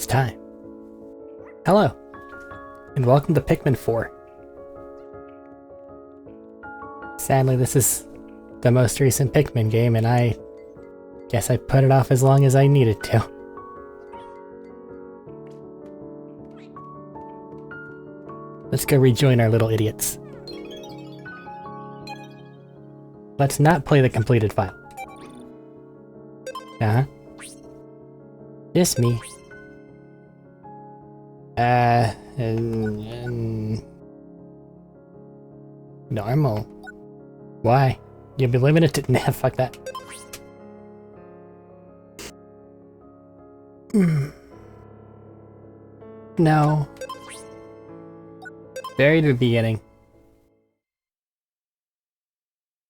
it's time. Hello, and welcome to Pikmin 4. Sadly, this is the most recent Pikmin game, and I guess I put it off as long as I needed to. Let's go rejoin our little idiots. Let's not play the completed file. Uh-huh. Just me. Normal. Why? You'll be limited to— nah, fuck that. No. Very to the beginning.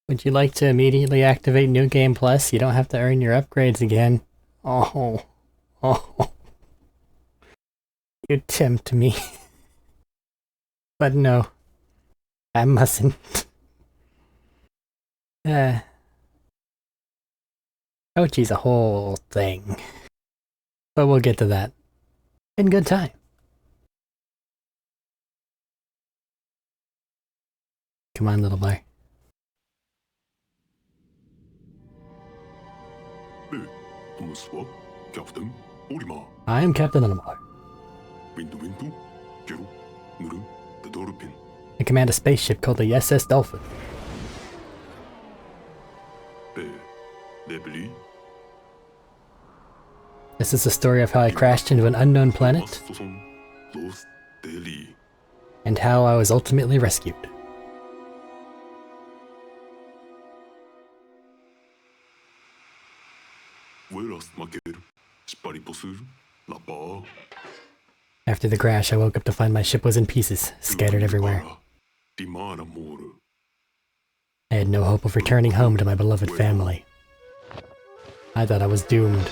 Would you like to immediately activate New Game Plus? You don't have to earn your upgrades again. Oh. Oh. You tempt me. But no. I mustn't. Ochi's a whole thing. But we'll get to that in good time. Come on, little boy. I am Captain Olimar. I command a spaceship called the SS Dolphin. This is the story of how I crashed into an unknown planet and how I was ultimately rescued. After the crash, I woke up to find my ship was in pieces, scattered everywhere. I had no hope of returning home to my beloved family. I thought I was doomed.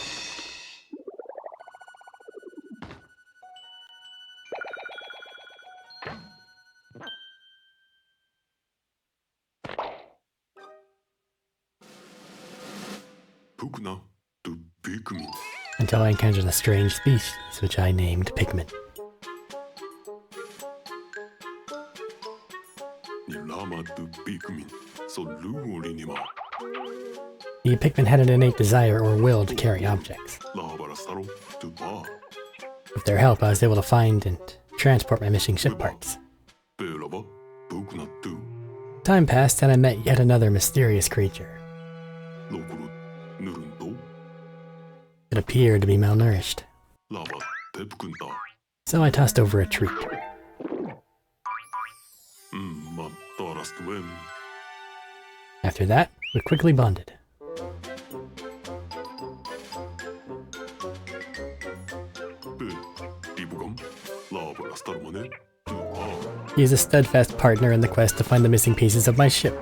Until I encountered a strange species, which I named Pikmin. The Pikmin had an innate desire or will to carry objects. With their help, I was able to find and transport my missing ship parts. Time passed and I met yet another mysterious creature. It appeared to be malnourished. So I tossed over a treat. After that, we quickly bonded. He is a steadfast partner in the quest to find the missing pieces of my ship.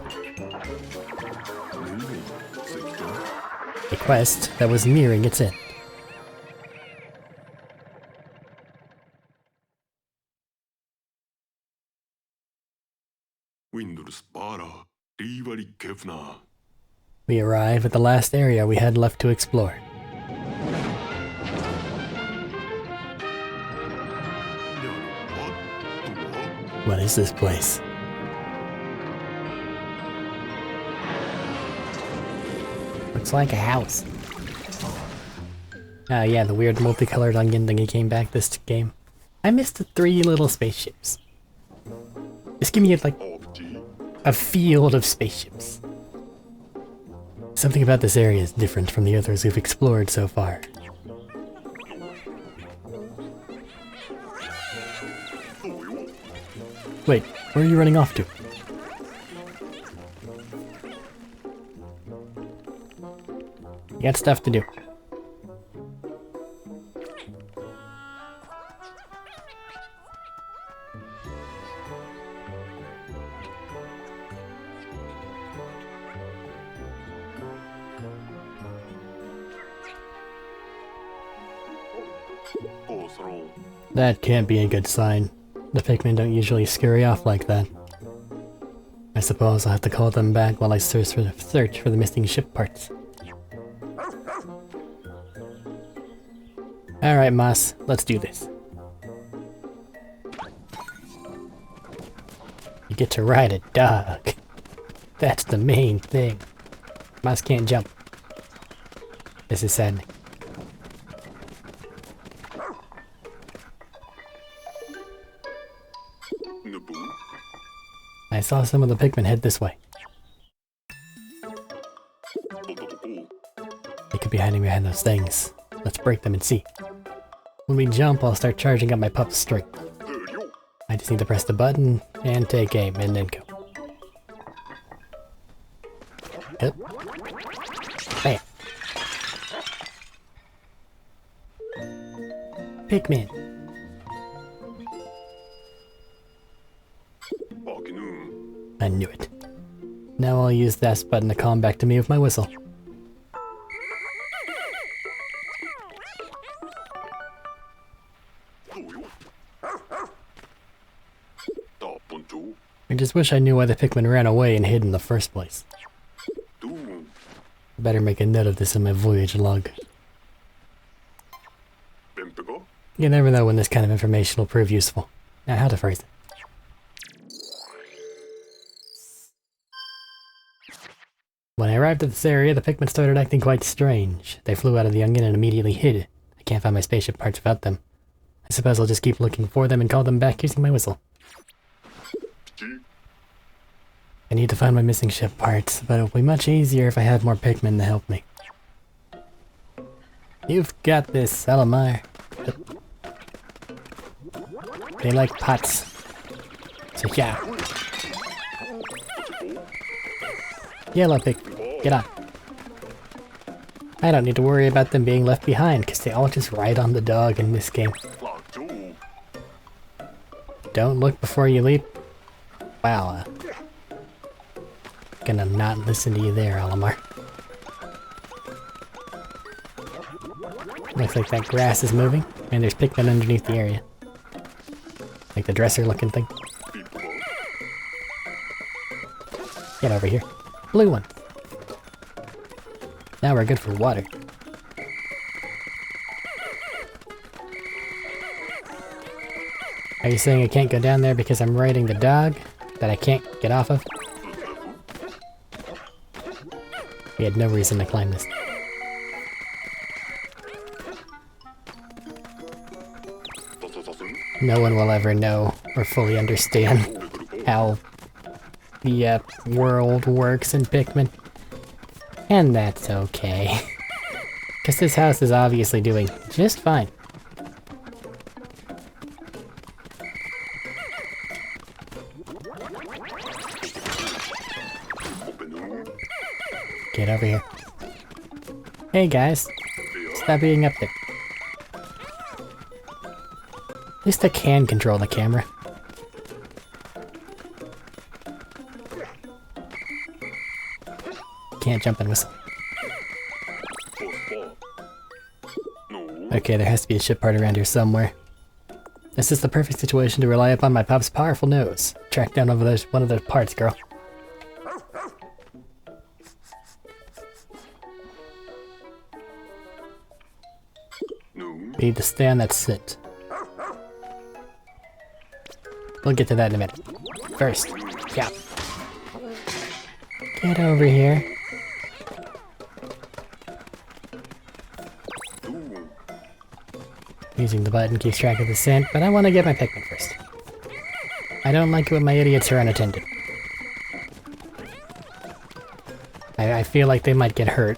A quest that was nearing its end. We arrive at the last area we had left to explore. What is this place? Looks like a house. Ah, yeah, the weird multicolored onion thingy came back this game. I missed the 3 little spaceships. Just give me like a field of spaceships. Something about this area is different from the others we've explored so far. Wait, where are you running off to? You got stuff to do. That can't be a good sign. The Pikmin don't usually scurry off like that. I suppose I'll have to call them back while I search for the missing ship parts. Alright, Moss, let's do this. You get to ride a dog. That's the main thing. Moss can't jump. This is saddening. I saw some of the Pikmin head this way. They could be hiding behind those things. Let's break them and see. When we jump, I'll start charging up my pup's strength. I just need to press the button and take aim and then go. Yep. Bam. Pikmin. I knew it. Now I'll use that button to call him back to me with my whistle. I just wish I knew why the Pikmin ran away and hid in the first place. Better make a note of this in my voyage log. You never know when this kind of information will prove useful. Now, how to phrase it. When I arrived at this area, the Pikmin started acting quite strange. They flew out of the onion and immediately hid. I can't find my spaceship parts without them. I suppose I'll just keep looking for them and call them back using my whistle. I need to find my missing ship parts, but it'll be much easier if I had more Pikmin to help me. You've got this, Salamar. They like pots. So yeah. Yellow Pig, get on. I don't need to worry about them being left behind, because they all just ride on the dog in this game. Don't look before you leap. Wow, gonna not listen to you there, Alamar. Looks like that grass is moving, and there's Pikmin underneath the area. Like the dresser looking thing. Get over here. Blue one. Now we're good for water. Are you saying I can't go down there because I'm riding the dog that I can't get off of? We had no reason to climb this. No one will ever know or fully understand how the world works in Pikmin. And that's okay. Because this house is obviously doing just fine. Get over here. Hey guys, stop being up there. At least I can control the camera. Can't jump and whistle. Okay, there has to be a ship part around here somewhere. This is the perfect situation to rely upon my pup's powerful nose. Track down one of those parts, girl. We need to stay on that scent. We'll get to that in a minute. First, yeah. Get over here. Using the button keeps track of the scent, but I want to get my Pikmin first. I don't like it when my idiots are unattended. I feel like they might get hurt.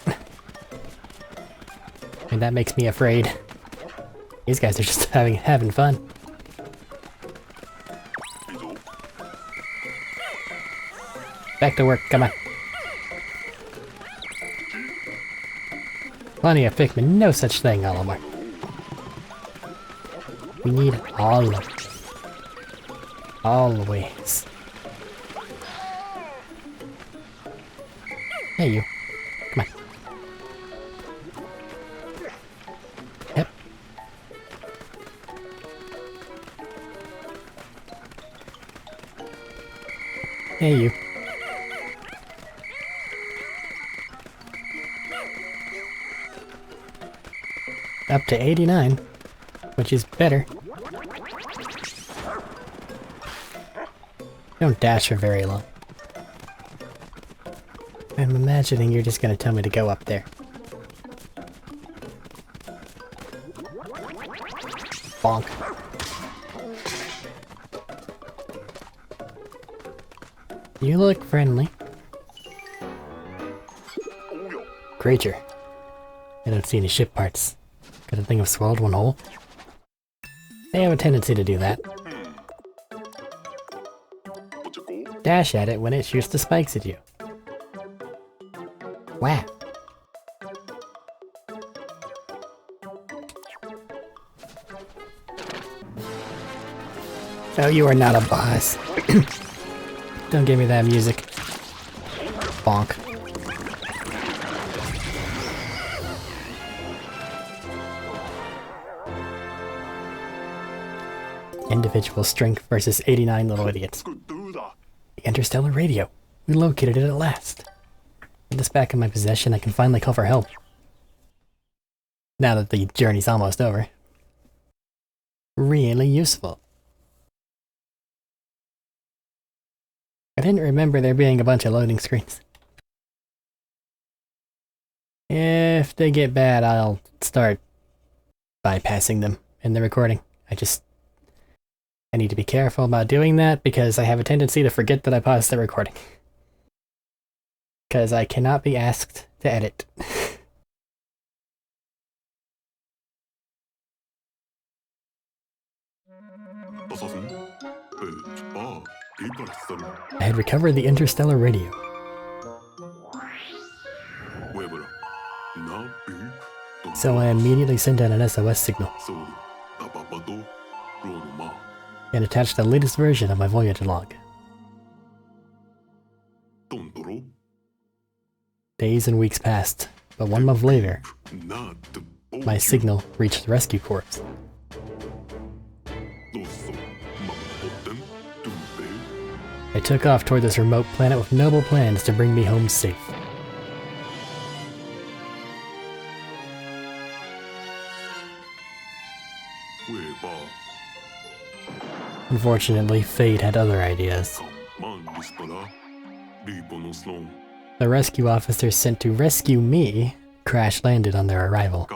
And that makes me afraid. These guys are just having fun. Back to work, come on. Plenty of Pikmin, no such thing, Alamar. We need all of it. Always. Hey, you. Come on. Yep. Hey, you. Up to 89. which is better. Don't dash for very long. I'm imagining you're just gonna tell me to go up there. Bonk. You look friendly. Creature. I don't see any ship parts. Could a thing have swallowed one whole? They have a tendency to do that. Dash at it when it shoots the spikes at you. Wow. Oh, you are not a boss. Don't give me that music. Bonk. Individual strength versus 89 little idiots. The interstellar radio. We located it at last. With this back in my possession, I can finally call for help. Now that the journey's almost over. Really useful. I didn't remember there being a bunch of loading screens. If they get bad, I'll start bypassing them in the recording. I need to be careful about doing that because I have a tendency to forget that I paused the recording. Because I cannot be asked to edit. I had recovered the interstellar radio. So I immediately sent out an SOS signal. And attached the latest version of my voyage log. Days and weeks passed, but 1 month later, my signal reached the rescue corps. I took off toward this remote planet with noble plans to bring me home safe. Unfortunately, fate had other ideas. The rescue officers sent to rescue me crash-landed on their arrival.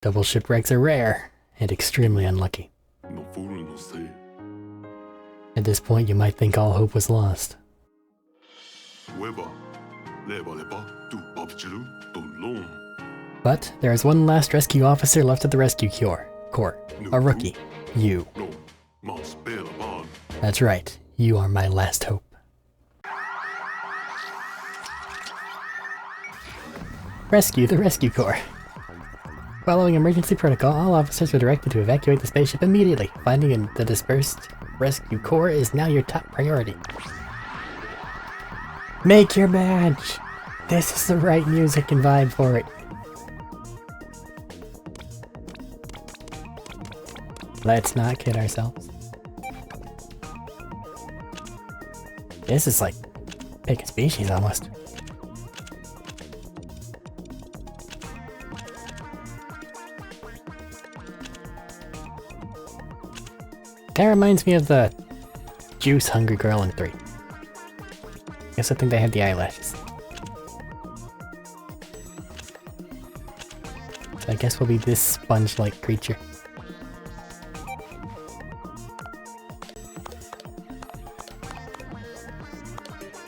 Double shipwrecks are rare and extremely unlucky. At this point, you might think all hope was lost. But there is one last rescue officer left at the rescue corps. A rookie. You. That's right. You are my last hope. Rescue the rescue corps. Following emergency protocol, all officers were directed to evacuate the spaceship immediately. Finding the dispersed rescue corps is now your top priority. Make your badge! This is the right music and vibe for it. Let's not kid ourselves. This is like pick a species almost. That reminds me of the Juice Hungry Girl in 3. Guess I think they had the eyelashes. So I guess we'll be this sponge-like creature.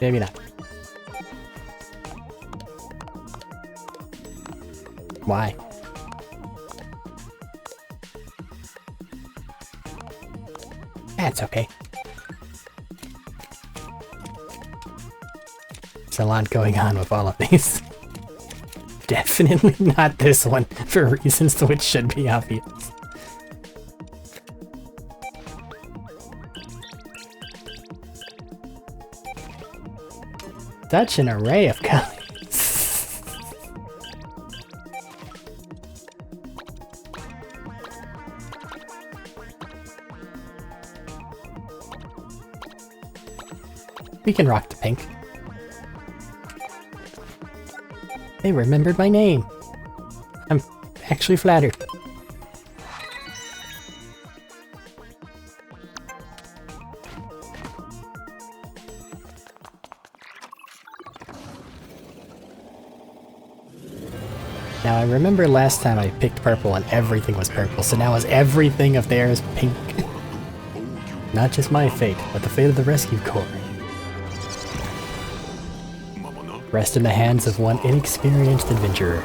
Maybe not. Why? That's okay. There's a lot going on with all of these. Definitely not this one, for reasons which should be obvious. Such an array of colors. We can rock the pink. They remembered my name. actually flattered. Now I remember last time I picked purple and everything was purple, so now is everything of theirs pink? Not just my fate, but the fate of the rescue corps. Rest in the hands of one inexperienced adventurer.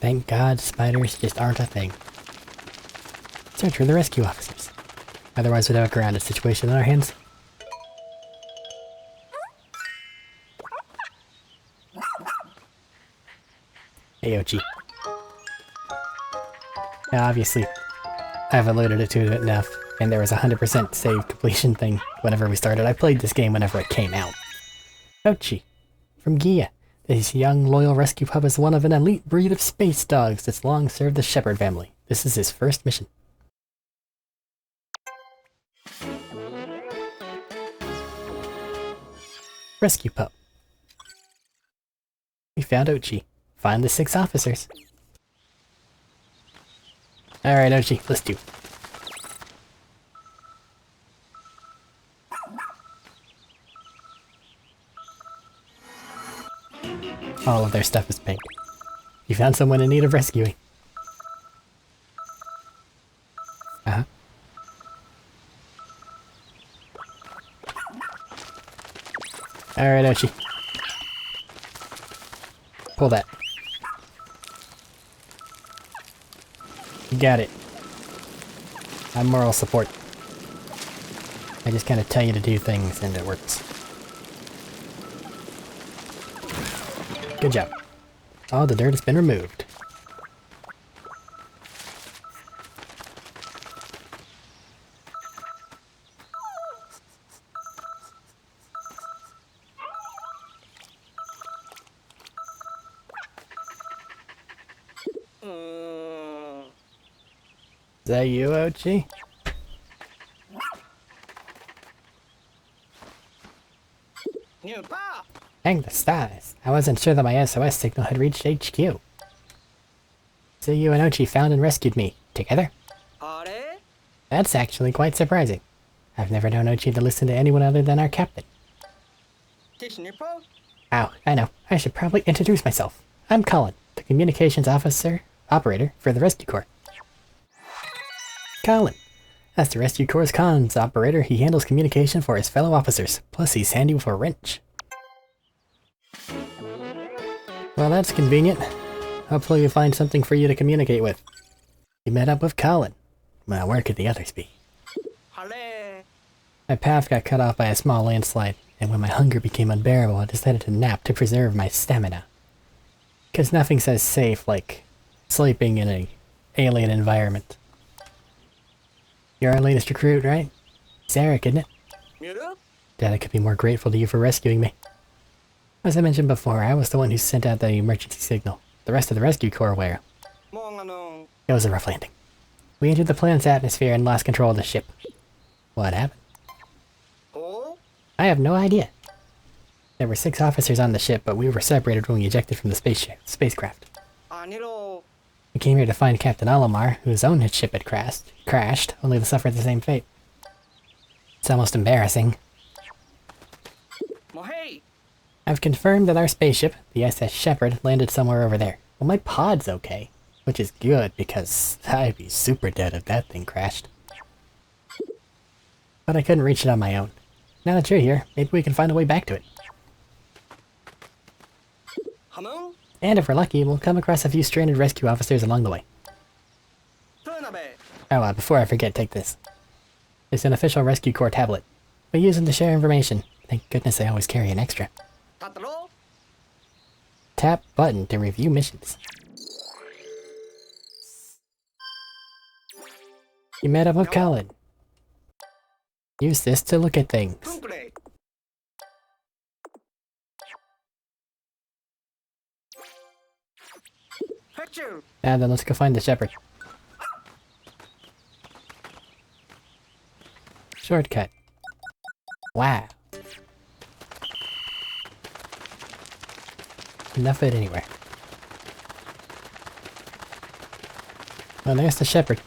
Thank God spiders just aren't a thing. Search for the rescue officers. Otherwise we'd have a grounded situation on our hands. AOG. Now obviously, I've alluded to it enough, and there was a 100% save completion thing whenever we started. I played this game whenever it came out. Ouchie. From Gia. This young, loyal rescue pup is one of an elite breed of space dogs that's long served the Shepherd family. This is his first mission. Rescue pup. We found Ochi. Find the 6 officers. Alright, Ochi, let's do. All of their stuff is pink. You found someone in need of rescuing. Uh-huh. Alright, Ochi. Pull that. You got it. I'm moral support. I just kind of tell you to do things and it works. Good job. All the dirt has been removed. Is that you, Ochi? Hang the stars. I wasn't sure that my SOS signal had reached HQ. So you and Ochi found and rescued me. Together? That's actually quite surprising. I've never known Ochi to listen to anyone other than our captain. Ow, I know. I should probably introduce myself. I'm Colin, the communications operator for the Rescue Corps. Colin. As the Rescue Corps' comms operator, he handles communication for his fellow officers. Plus, he's handy with a wrench. Well, that's convenient. Hopefully we find something for you to communicate with. You met up with Colin. Well, where could the others be? My path got cut off by a small landslide, and when my hunger became unbearable, I decided to nap to preserve my stamina. Because nothing says safe like sleeping in an alien environment. You're our latest recruit, right? It's Arik, isn't it? Dad, I could be more grateful to you for rescuing me. As I mentioned before, I was the one who sent out the emergency signal. The rest of the rescue corps were. It was a rough landing. We entered the planet's atmosphere and lost control of the ship. What happened? I have no idea. There were 6 officers on the ship, but we were separated when we ejected from the spacecraft. We came here to find Captain Alamar, whose own ship had crashed, only to suffer the same fate. It's almost embarrassing. I've confirmed that our spaceship, the SS Shepherd, landed somewhere over there. Well, my pod's okay, which is good because I'd be super dead if that thing crashed. But I couldn't reach it on my own. Now that you're here, maybe we can find a way back to it. And if we're lucky, we'll come across a few stranded rescue officers along the way. Oh, before I forget, take this. It's an official Rescue Corps tablet. We use them to share information. Thank goodness I always carry an extra. Tap button to review missions. You met up with Colin. Use this to look at things. Now then, let's go find the shepherd. Shortcut. Wow. Enough of it anywhere. Well, there's the shepherd.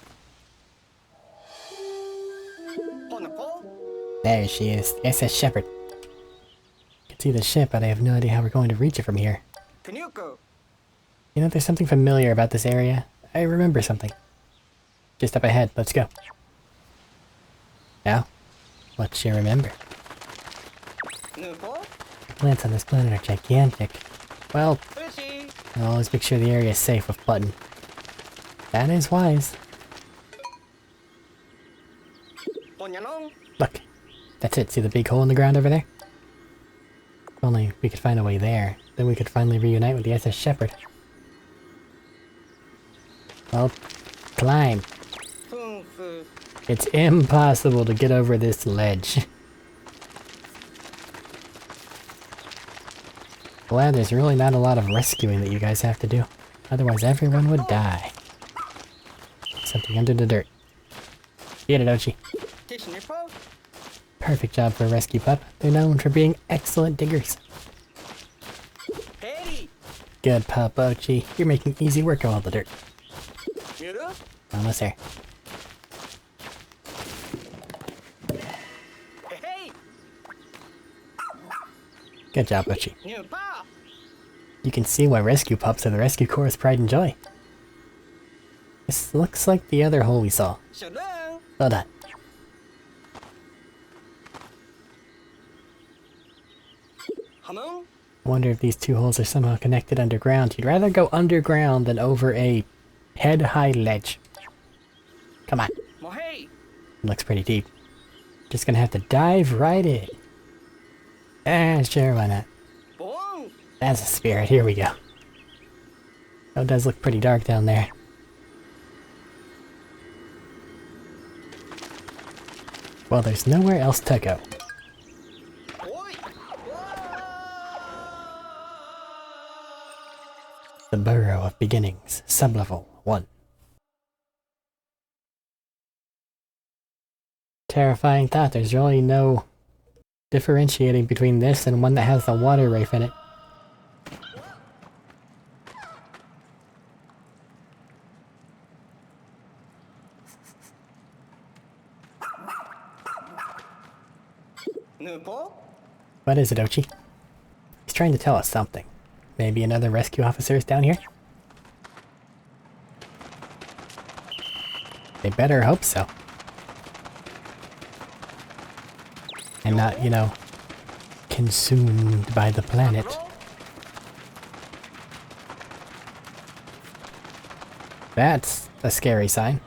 There she is. The SS Shepherd. I can see the ship, but I have no idea how we're going to reach it from here. You know, there's something familiar about this area. I remember something. Just up ahead. Let's go. Now, what you remember? The plants on this planet are gigantic. Well, I'll always make sure the area is safe with Button. That is wise. Look, that's it. See the big hole in the ground over there? If only we could find a way there, then we could finally reunite with the SS Shepherd. Well, climb. It's impossible to get over this ledge. Glad there's really not a lot of rescuing that you guys have to do. Otherwise everyone would die. Something under the dirt. Get it, Ochi. Perfect job for a rescue pup. They're known for being excellent diggers. Good pup, Ochi. You're making easy work of all the dirt. Almost there. Good job, Ochi. You can see why rescue pups are the rescue corps' pride and joy. This looks like the other hole we saw. Well done. I wonder if these two holes are somehow connected underground. You'd rather go underground than over a head-high ledge. Come on. It looks pretty deep. Just gonna have to dive right in. Sure, why not? That's a spirit. Here we go. Oh, it does look pretty dark down there. Well, there's nowhere else to go. The Burrow of Beginnings, Sublevel 1. Terrifying thought, there's really no differentiating between this and one that has the water wraith in it. What is it, Ochi? He's trying to tell us something. Maybe another rescue officer is down here? They better hope so. And not, you know, consumed by the planet. That's a scary sign.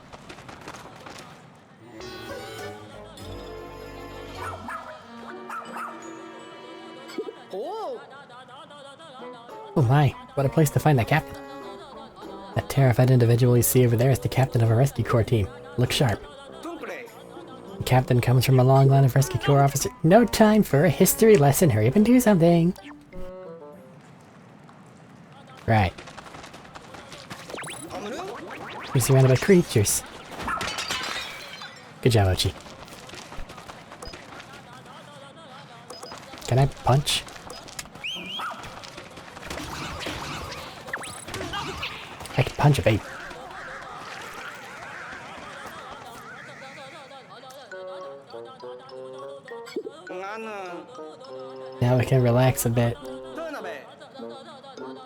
Oh my, what a place to find that captain. That terrified individual you see over there is the captain of a rescue corps team. Look sharp. The captain comes from a long line of rescue corps officers. No time for a history lesson, hurry up and do something. Right. You're surrounded by creatures. Good job, Ochi. Can I punch? I can punch a baby. Now we can relax a bit.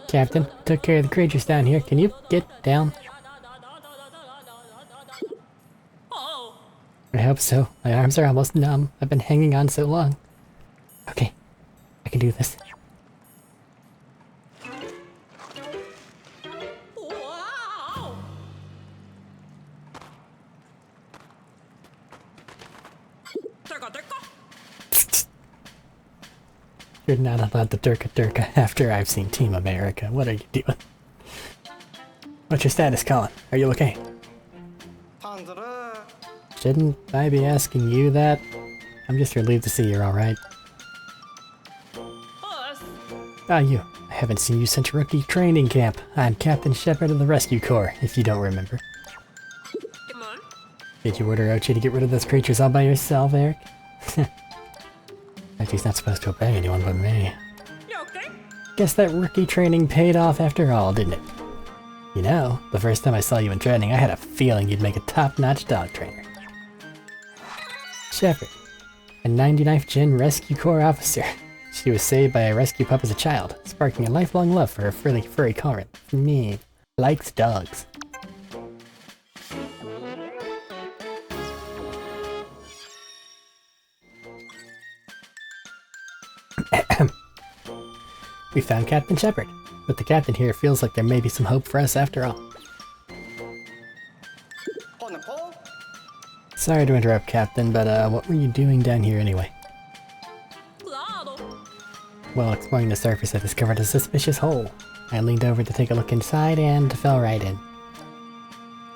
Captain, took care of the creatures down here. Can you get down? I hope so. My arms are almost numb. I've been hanging on so long. Okay, I can do this. You're not allowed to durka after I've seen Team America. What are you doing? What's your status, Colin? Are you okay? Shouldn't I be asking you that? I'm just relieved to see you're alright. Ah, you. I haven't seen you since rookie training camp. I'm Captain Shepard of the Rescue Corps, if you don't remember. Did you order Ochi to get rid of those creatures all by yourself, Arik? Ochi's not supposed to obey anyone but me. Guess that rookie training paid off after all, didn't it? You know, the first time I saw you in training, I had a feeling you'd make a top-notch dog trainer. Shepard, a 99th Gen Rescue Corps officer. She was saved by a rescue pup as a child, sparking a lifelong love for her furry current. Me, likes dogs. We found Captain Shepard, but the captain here feels like there may be some hope for us after all. Sorry to interrupt, Captain, but what were you doing down here anyway? While exploring the surface, I discovered a suspicious hole. I leaned over to take a look inside and fell right in.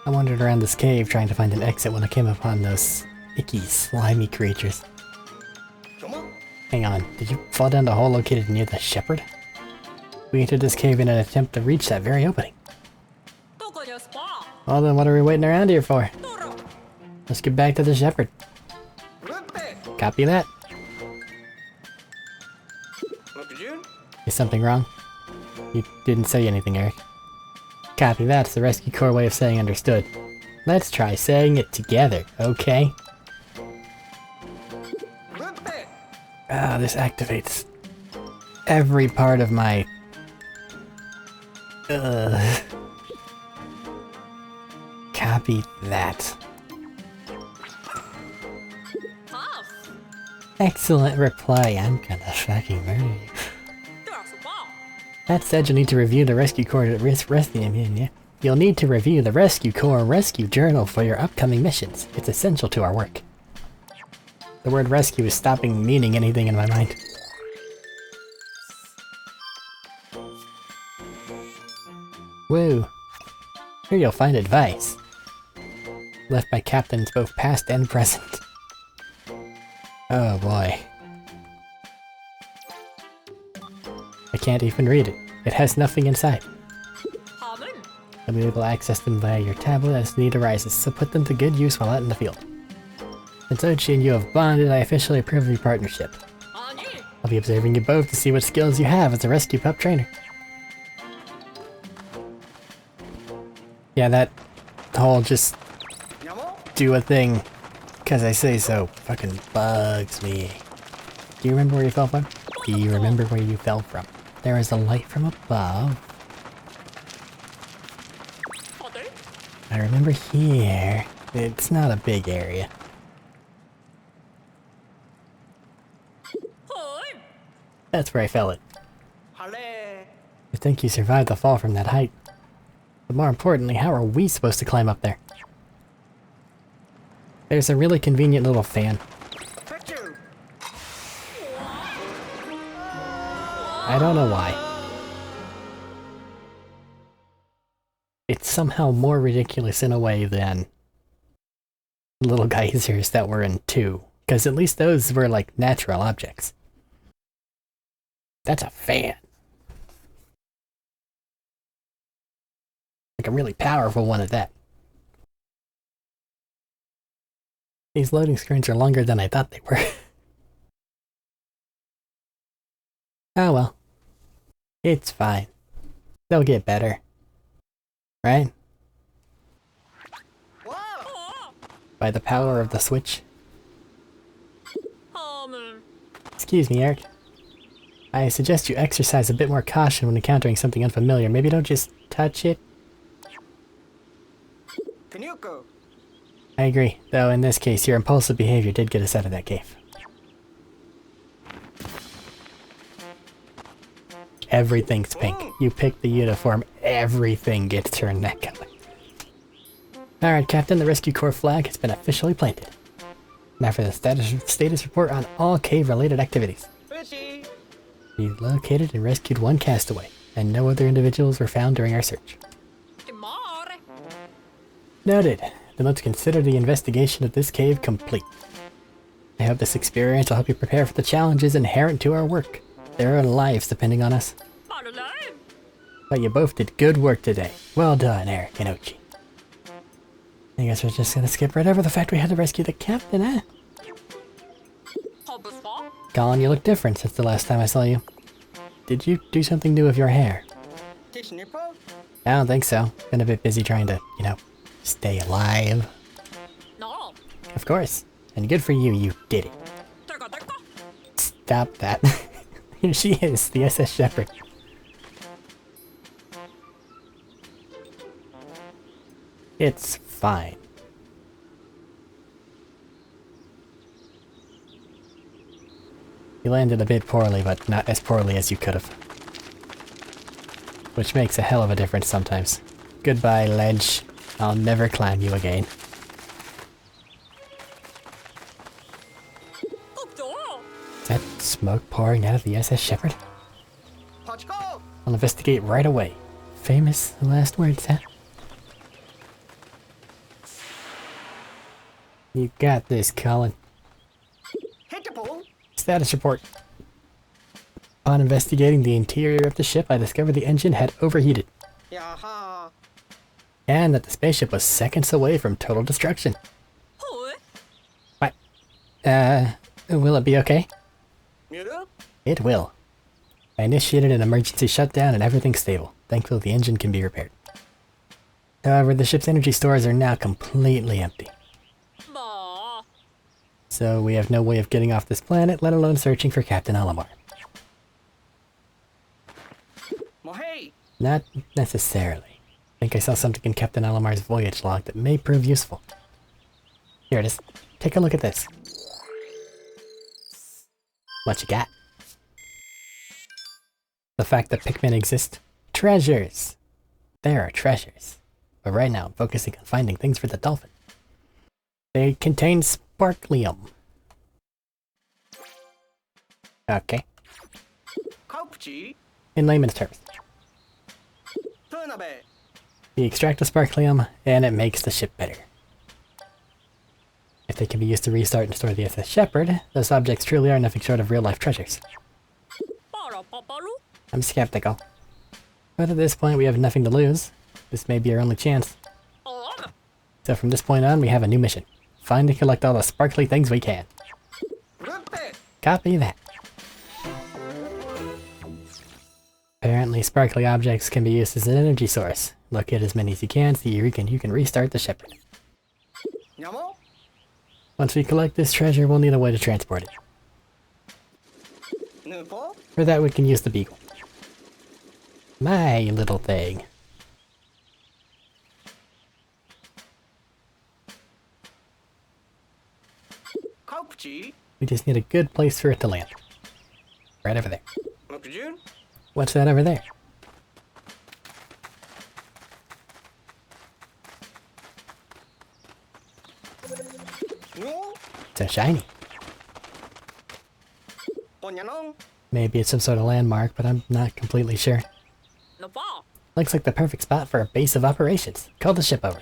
I wandered around this cave trying to find an exit when I came upon those icky, slimy creatures. Hang on, did you fall down the hole located near the Shepherd? We entered this cave in an attempt to reach that very opening. Well then, what are we waiting around here for? Let's get back to the Shepherd. Copy that. Is something wrong? You didn't say anything, Arik. Copy that. It's the Rescue Corps way of saying understood. Let's try saying it together, okay? Ah, this activates every part of my... Copy that. Excellent reply. I'm gonna fucking murder you. That said, you'll need to review the Rescue Corps You'll need to review the Rescue Corps Rescue Journal for your upcoming missions. It's essential to our work. The word rescue is stopping meaning anything in my mind. Woo. Here you'll find advice. Left by captains both past and present. Oh boy. I can't even read it. It has nothing inside. You'll be able to access them via your tablet as need arises, so put them to good use while out in the field. Since Ochi and you have bonded, I officially approve of your partnership. I'll be observing you both to see what skills you have as a rescue pup trainer. Yeah, that whole just do a thing because I say so fucking bugs me. Do you remember where you fell from? Do you remember where you fell from? There is a light from above. I remember here. It's not a big area. That's where I fell it. I think you survived the fall from that height. But more importantly, how are we supposed to climb up there? There's a really convenient little fan. I don't know why. It's somehow more ridiculous in a way than little geysers that were in 2, because at least those were like natural objects. That's a fan. Like a really powerful one at that. These loading screens are longer than I thought they were. Oh well. It's fine. They'll get better. Right? By the power of the Switch. Excuse me, Arik. I suggest you exercise a bit more caution when encountering something unfamiliar. Maybe don't just touch it. I agree, though in this case your impulsive behavior did get us out of that cave. Everything's pink. You pick the uniform, everything gets turned that color. Alright, Captain, the Rescue Corps flag has been officially planted. Now for the status report on all cave-related activities. We located and rescued one castaway, and no other individuals were found during our search. Noted. then let's consider the investigation of this cave complete. I hope this experience will help you prepare for the challenges inherent to our work. There are lives depending on us. But you both did good work today. Well done, Arik and Ochi. I guess we're just gonna skip right over the fact we had to rescue the captain, eh? Colin, you look different since the last time I saw you. Did you do something new with your hair? I don't think so. Been a bit busy trying to, you know, stay alive. No. Of course. And good for you, you did it. Stop that. Here she is, the SS Shepherd. It's fine. You landed a bit poorly, but not as poorly as you could have. Which makes a hell of a difference sometimes. Goodbye, ledge. I'll never climb you again. Is that smoke pouring out of the SS Shepherd? I'll investigate right away. Famous last words, huh? You got this, Colin. Status report. Upon investigating the interior of the ship, I discovered the engine had overheated. And that the spaceship was seconds away from total destruction. What? Will it be okay? It will. I initiated an emergency shutdown and everything's stable. Thankfully the engine can be repaired. However, the ship's energy stores are now completely empty. So we have no way of getting off this planet, let alone searching for Captain Alamar. Not necessarily. I think I saw something in Captain Alamar's voyage log that may prove useful. Here it is. Take a look at this. What you got? The fact that Pikmin exist. Treasures! There are treasures. But right now I'm focusing on finding things for the dolphin. They contain sparklium. Okay. In layman's terms. You extract the sparklium, and it makes the ship better. If they can be used to restart and store the SS Shepherd, those objects truly are nothing short of real-life treasures. I'm skeptical. But at this point we have nothing to lose. This may be our only chance. So from this point on we have a new mission. Find and collect all the sparkly things we can. Copy that. Apparently sparkly objects can be used as an energy source. Locate as many as you can so you can restart the Shepherd. Once we collect this treasure, we'll need a way to transport it. For that we can use the Beagle. My little thing. We just need a good place for it to land. Right over there. What's that over there? So shiny. Maybe it's some sort of landmark, but I'm not completely sure. Looks like the perfect spot for a base of operations. Call the ship over.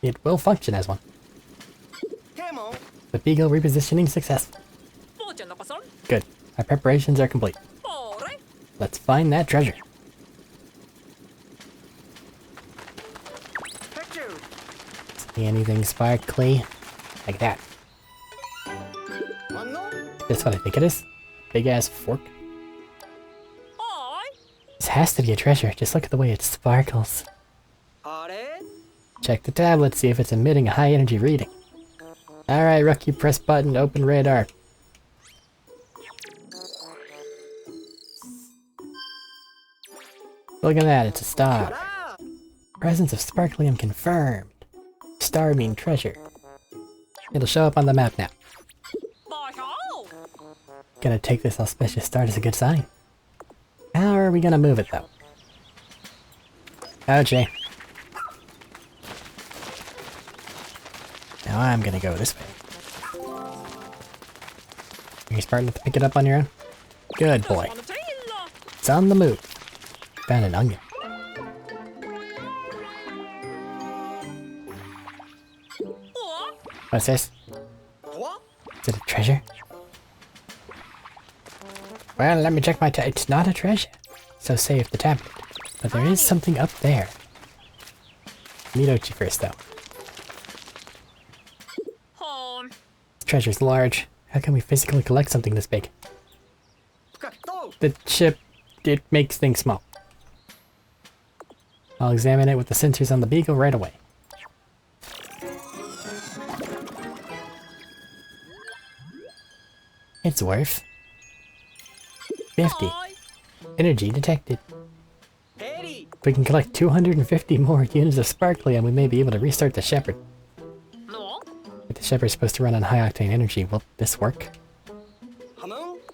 It will function as one. The Beagle repositioning successful. Good. Our preparations are complete. Let's find that treasure. See anything sparkly? Like that. That's what I think it is. Big ass fork. This has to be a treasure. Just look at the way it sparkles. Check the tablet, see if it's emitting a high energy reading. Alright, Rookie, press button to open radar. Look at that, it's a star. Presence of sparklium confirmed. Star mean treasure. It'll show up on the map now. Gonna take this auspicious start as a good sign. How are we gonna move it though? Okay. Now I'm gonna go this way. Are you starting to pick it up on your own? Good boy. It's on the move. Found an onion. What's this? Is it a treasure? Well, let me check my it's not a treasure. So save the tablet. But there is something up there. Meet Ochi first, though. This treasure's large. How can we physically collect something this big? The chip, it makes things small. I'll examine it with the sensors on the beagle right away. It's worth 50. Energy detected. If we can collect 250 more units of sparklium, we may be able to restart the Shepherd. But the Shepherd's supposed to run on high-octane energy. Will this work?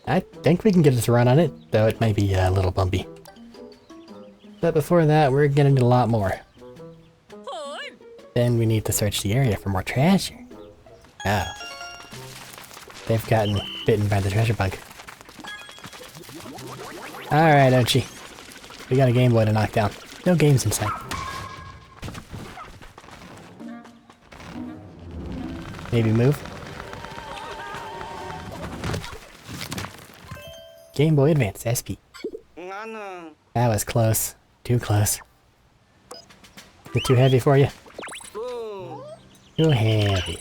I think we can get it to run on it, though it may be a little bumpy. But before that, we're getting a lot more. Then we need to search the area for more treasure. Oh. They've gotten bitten by the treasure bug. Alright, Ochi. We got a Game Boy to knock down. No games in sight. Maybe move. Game Boy Advance SP. That was close. Too close. Is it too heavy for you? Too heavy.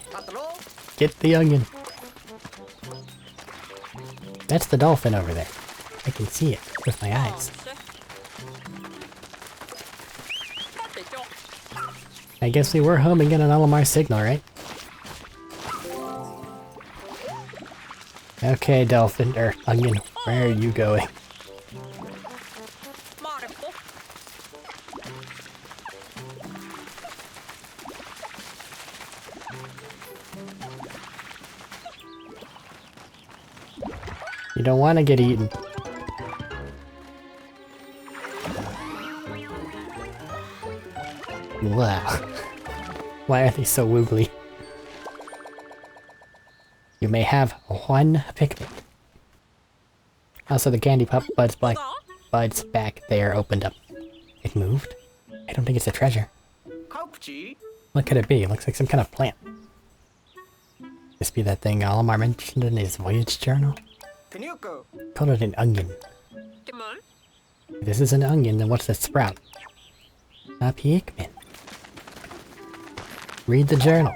Get the onion. That's the dolphin over there. I can see it with my eyes. I guess we were home and get an Alamar signal, right? Okay, dolphin, or onion, where are you going? You don't want to get eaten. Wow. Why are they so woogly? You may have one Pikmin. Also, the candy pup buds back there opened up. It moved? I don't think it's a treasure. What could it be? It looks like some kind of plant. This be that thing Alamar mentioned in his voyage journal? Called it an onion. If this is an onion, then what's this sprout? A Pikmin. Read the journal.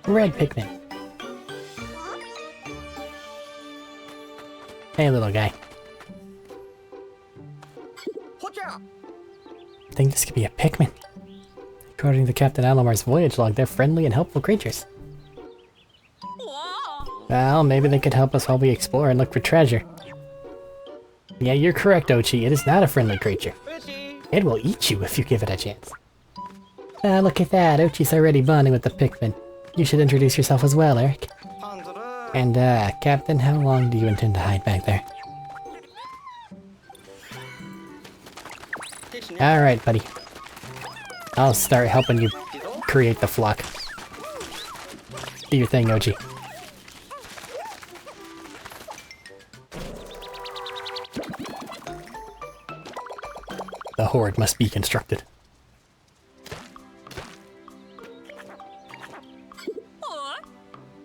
Red Pikmin. Hey, little guy. I think this could be a Pikmin. According to Captain Alamar's voyage log, they're friendly and helpful creatures. Well, maybe they could help us while we explore and look for treasure. Yeah, you're correct, Ochi. It is not a friendly creature. It will eat you if you give it a chance. Ah, look at that. Ochi's already bonding with the Pikmin. You should introduce yourself as well, Arik. And, Captain, how long do you intend to hide back there? Alright, buddy. I'll start helping you create the flock. Do your thing, Ochi. The horde must be constructed.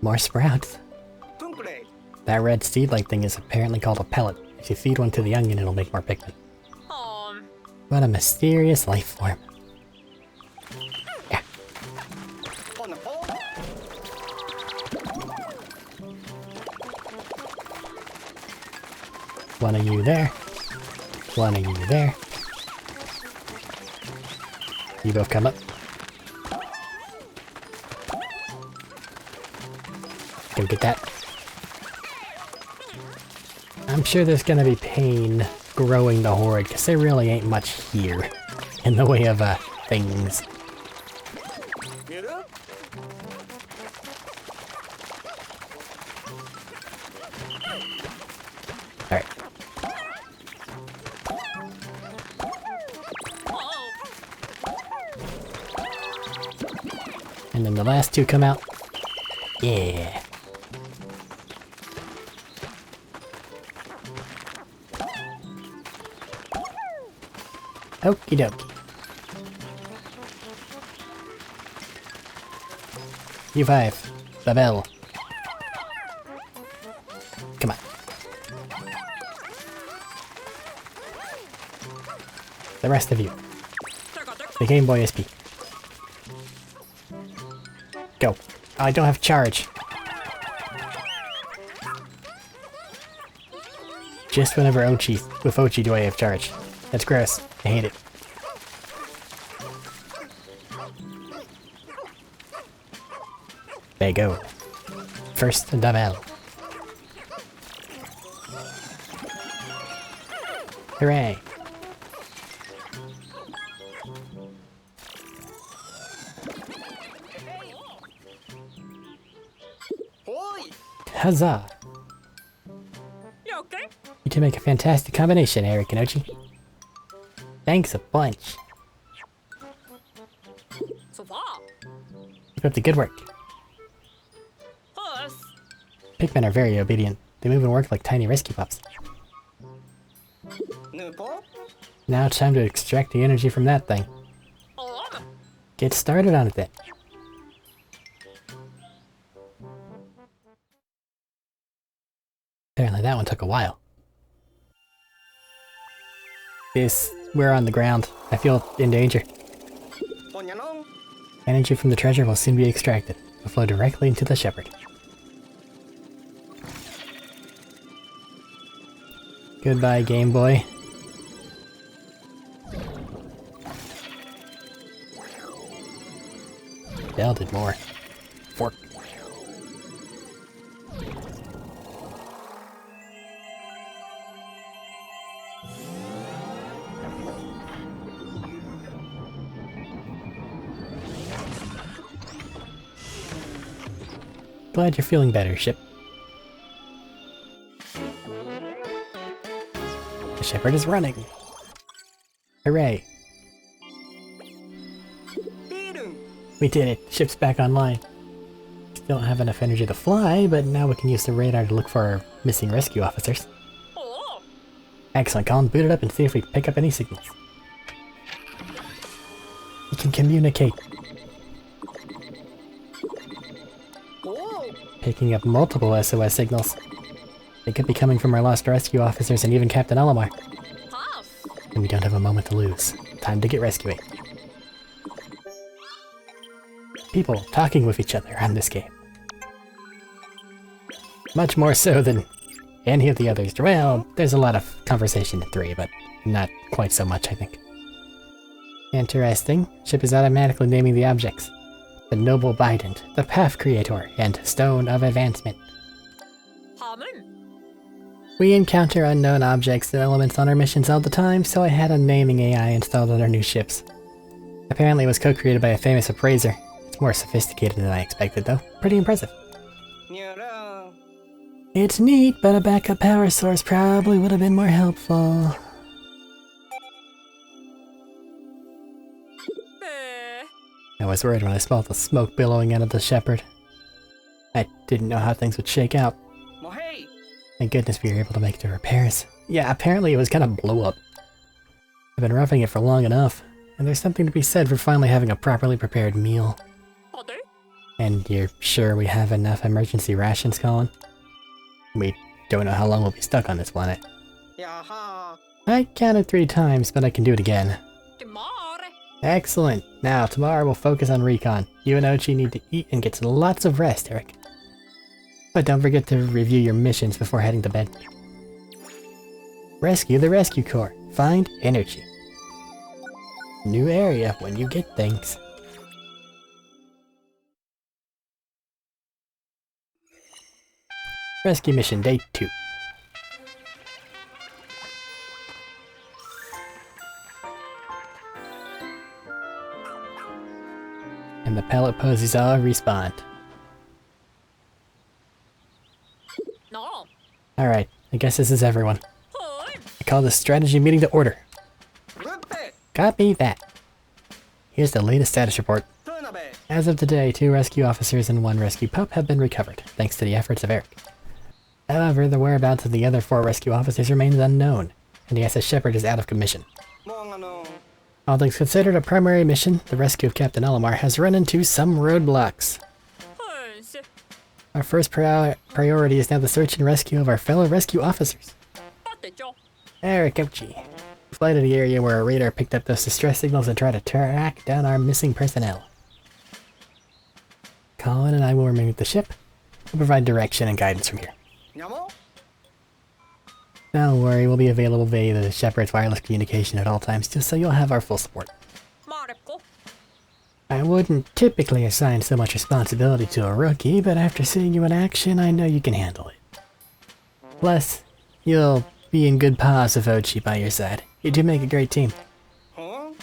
More sprouts. That red seed-like thing is apparently called a pellet. If you feed one to the onion, it'll make more Pikmin. What a mysterious life form. Yeah. One of you there. One of you there. You both come up. Go get that. I'm sure there's gonna be pain growing the horde, because there really ain't much here in the way of, things. Alright. And then the last two come out. Yeah. Okie dokie. You 5. The bell. Come on. The rest of you. The Game Boy SP. Go. Oh, I don't have charge. Just whenever with Ochi do I have charge. That's gross. I hate it. There you go. First double. Hooray. Huzzah! You okay? You two make a fantastic combination, Arik and Ochi. Thanks a bunch. So far. Keep up the good work. Plus. Pikmin are very obedient. They move and work like tiny rescue pups. Now it's time to extract the energy from that thing. Get started on it then. Apparently that one took a while. We're on the ground. I feel in danger. Energy from the treasure will soon be extracted. It will flow directly into the shepherd. Goodbye, Game Boy. Dell did more. Fork. Glad you're feeling better, ship. The shepherd is running. Hooray. We did it. Ship's back online. Still don't have enough energy to fly, but now we can use the radar to look for our missing rescue officers. Excellent, Colin. Boot it up and see if we pick up any signals. We can communicate. Picking up multiple SOS signals. They could be coming from our lost rescue officers and even Captain Olimar. And we don't have a moment to lose. Time to get rescuing. People talking with each other on this game. Much more so than any of the others. Well, there's a lot of conversation in 3, but not quite so much, I think. Interesting. Ship is automatically naming the objects. The Noble Bident, the Path Creator, and Stone of Advancement. We encounter unknown objects and elements on our missions all the time, so I had a naming AI installed on our new ships. Apparently it was co-created by a famous appraiser. It's more sophisticated than I expected, though. Pretty impressive. It's neat, but a backup power source probably would have been more helpful. I was worried when I smelled the smoke billowing out of the shepherd. I didn't know how things would shake out. Thank goodness we were able to make the repairs. Yeah, apparently it was gonna blow up. I've been roughing it for long enough, and there's something to be said for finally having a properly prepared meal. And you're sure we have enough emergency rations, Colin? We don't know how long we'll be stuck on this planet. I counted 3 times, but I can do it again. Excellent. Now, tomorrow we'll focus on recon. You and Ochi need to eat and get lots of rest, Arik. But don't forget to review your missions before heading to bed. Rescue the Rescue Corps. Find energy. New area when you get things. Rescue mission day 2. And the pallet posies all respawned. No. Alright, I guess this is everyone. I call this strategy meeting to order. Copy that. Here's the latest status report. As of today, 2 rescue officers and 1 rescue pup have been recovered, thanks to the efforts of Arik. However, the whereabouts of the other 4 rescue officers remains unknown, and the SS Shepherd is out of commission. All things considered a primary mission, the rescue of Captain Olimar has run into some roadblocks. Our first priority is now the search and rescue of our fellow rescue officers. 맞대죠. Arik, ouchie. Fly to the area where our radar picked up those distress signals and try to track down our missing personnel. Colin and I will remain with the ship. We'll provide direction and guidance from here. Yamo? Don't worry, we'll be available via the Shepherd's wireless communication at all times, just so you'll have our full support. 말했고. I wouldn't typically assign so much responsibility to a rookie, but after seeing you in action, I know you can handle it. Plus, you'll be in good paws with Ochi by your side. You do make a great team. Huh?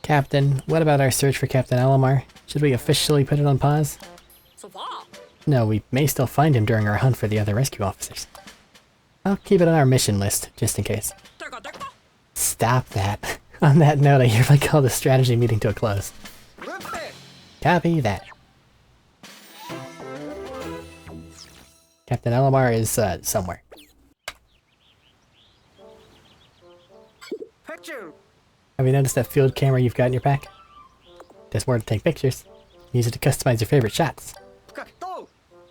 Captain, what about our search for Captain Alamar? Should we officially put it on pause? Så far. No, we may still find him during our hunt for the other rescue officers. I'll keep it on our mission list, just in case. 될까? Stop that. On that note, I hereby call the strategy meeting to a close. Rupe! Copy that. Captain Alamar is, somewhere. Picture! Have you noticed that field camera you've got in your pack? There's more to take pictures. Use it to customize your favorite shots. Kakto!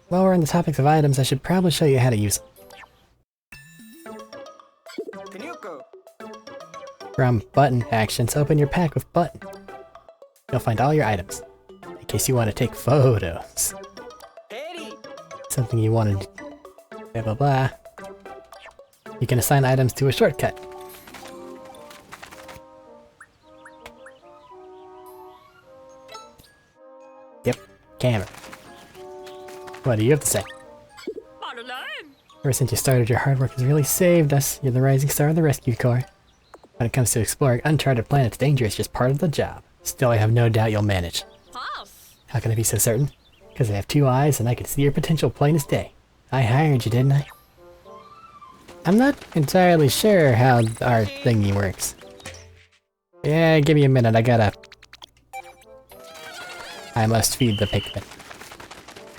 While we're on the topics of items, I should probably show you how to use them. Pinuko! From button actions, open your pack with button. You'll find all your items. In case you want to take photos. Eddie! Something you want to do. Blah blah blah. You can assign items to a shortcut. Yep, camera. What do you have to say? 말을래. Ever since you started, your hard work has really saved us. You're the rising star of the rescue corps. When it comes to exploring uncharted planets, danger is just part of the job. Still, I have no doubt you'll manage. pass. How can I be so certain? Because I have two eyes and I can see your potential plain as day. I hired you, didn't I? I'm not entirely sure how our thingy works. Yeah, give me a minute, I must feed the Pikmin.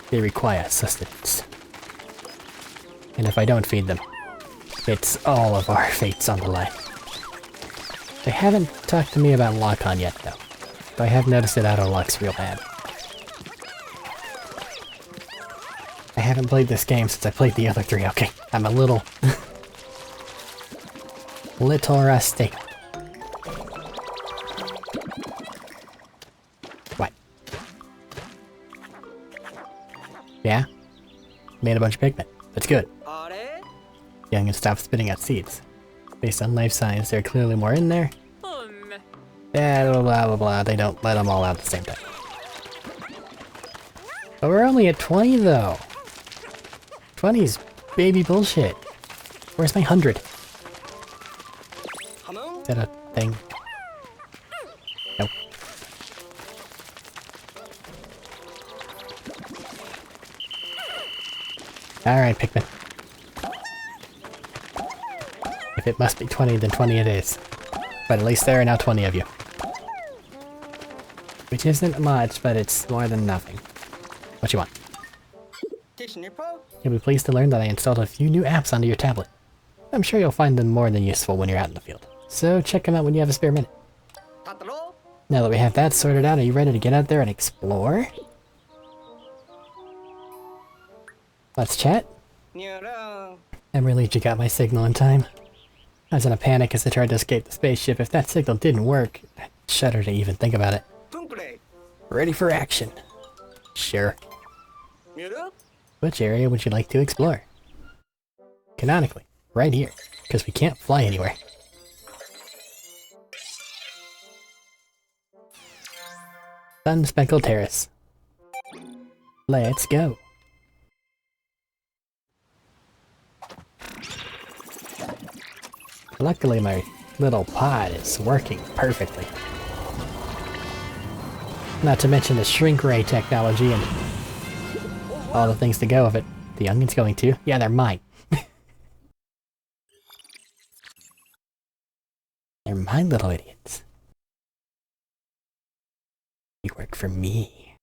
They require sustenance. And if I don't feed them, it's all of our fates on the line. They haven't talked to me about lock-on yet, though. But I have noticed that auto lock's real bad. I haven't played this game since I played the other three, okay? I'm a little... little rusty. What? Yeah? Made a bunch of Pikmin. That's good. Are? Young and stop spitting out seeds. Based on life science, there are clearly more in there. Yeah, blah blah blah, they don't let them all out at the same time. But we're only at 20 though. 20's baby bullshit. Where's my 100? Hamon? Is that a thing? Nope. Alright, Pikmin. If it must be 20, then 20 it is. But at least there are now 20 of you. Which isn't much, but it's more than nothing. What you want? Tish Nippo? You'll be pleased to learn that I installed a few new apps onto your tablet. I'm sure you'll find them more than useful when you're out in the field. So check them out when you have a spare minute. Tataro? Now that we have that sorted out, are you ready to get out there and explore? Let's chat. Nyara. I'm relieved you got my signal in time. I was in a panic as I tried to escape the spaceship. If that signal didn't work, I'd shudder to even think about it. Tunkure. Ready for action. Sure. Nyara? Which area would you like to explore? Canonically, right here, because we can't fly anywhere. Sun-speckled terrace. Let's go. Luckily, my little pod is working perfectly. Not to mention the shrink ray technology and all the things to go with it. The youngin's going too? Yeah, they're mine. They're my little idiots. You work for me.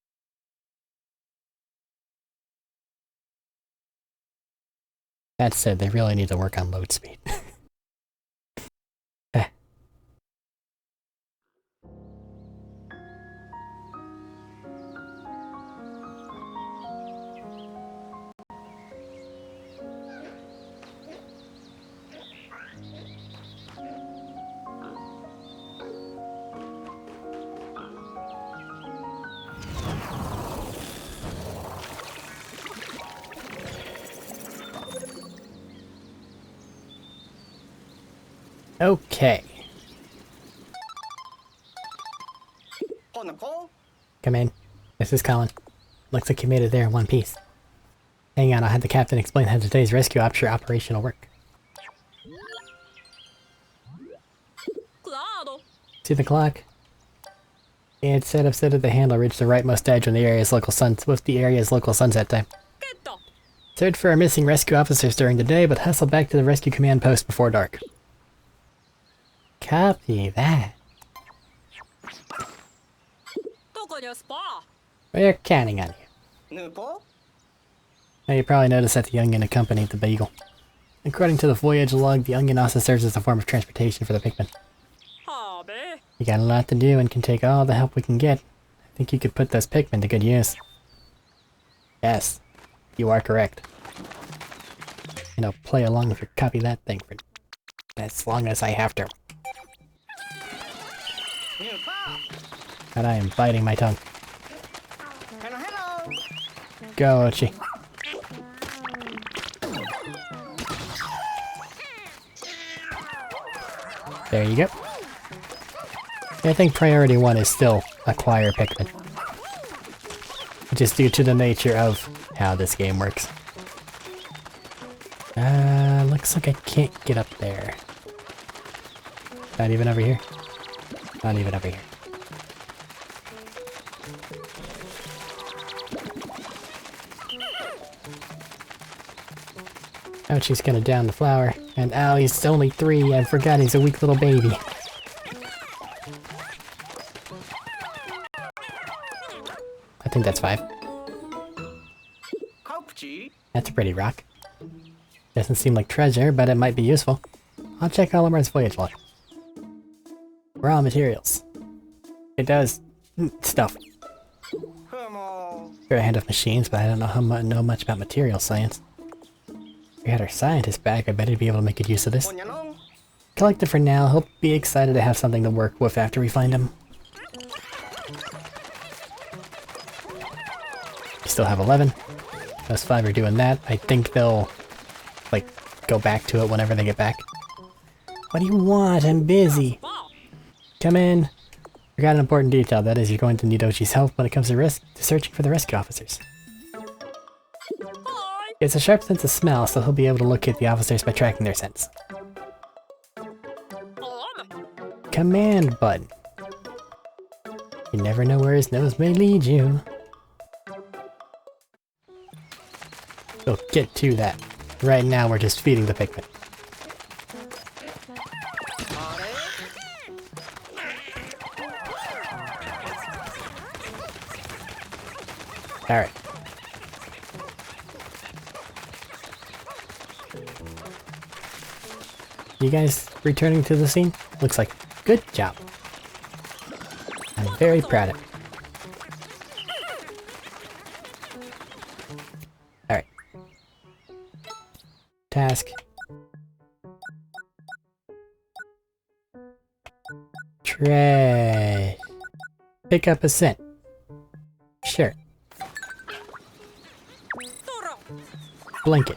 That said, they really need to work on load speed. Okay. Honoco. Come in. This is Colin. Looks like you made it there in one piece. Hang on, I'll have the captain explain how today's rescue operation will work. Claro. See the clock? It's set up so that the handle reach the rightmost edge when the area's local sunset time. Quieto. Search for our missing rescue officers during the day, but hustle back to the rescue command post before dark. Copy that. Tokonya spa. We're counting on you. Nupo. Now you probably noticed that the Onion accompanied the Beagle. According to the voyage log, the Onion also serves as a form of transportation for the Pikmin. Habe. You got a lot to do and can take all the help we can get. I think you could put those Pikmin to good use. Yes, you are correct. And I'll play along if you copy that thing for as long as I have to. Nupa. And I am biting my tongue. Hello, hello. Go, Ochi. There you go. I think priority 1 is still acquire Pikmin. Just due to the nature of how this game works. Looks like I can't get up there. Not even over here. Not even over here. Ouchie's gonna down the flower. And ow, he's only 3. I forgot he's a weak little baby. I think that's 5. Kopchi. That's a pretty rock. Doesn't seem like treasure, but it might be useful. I'll check Olimar's voyage log. Raw materials. It does stuff. Humo. You're a hand of machines, but I don't know much about material science. If we had our scientist back, I bet he'd be able to make good use of this. Onyanong. Collect it for now. He'll be excited to have something to work with after we find him. We still have 11. Those 5 are doing that. I think they'll, like, go back to it whenever they get back. What do you want? I'm busy. Spa. Come in. Forgot an important detail. That is, you're going to need Ochi's help when it comes to searching for the rescue officers. Hi. He has a sharp sense of smell, so he'll be able to locate the officers by tracking their scents. Command button. You never know where his nose may lead you. We'll get to that. Right now we're just feeding the Pikmin. Alright. You guys returning to the scene? Looks like good job. I'm very proud of you. Alright. Task. Trash. Pick up a scent. Sure. Blanket.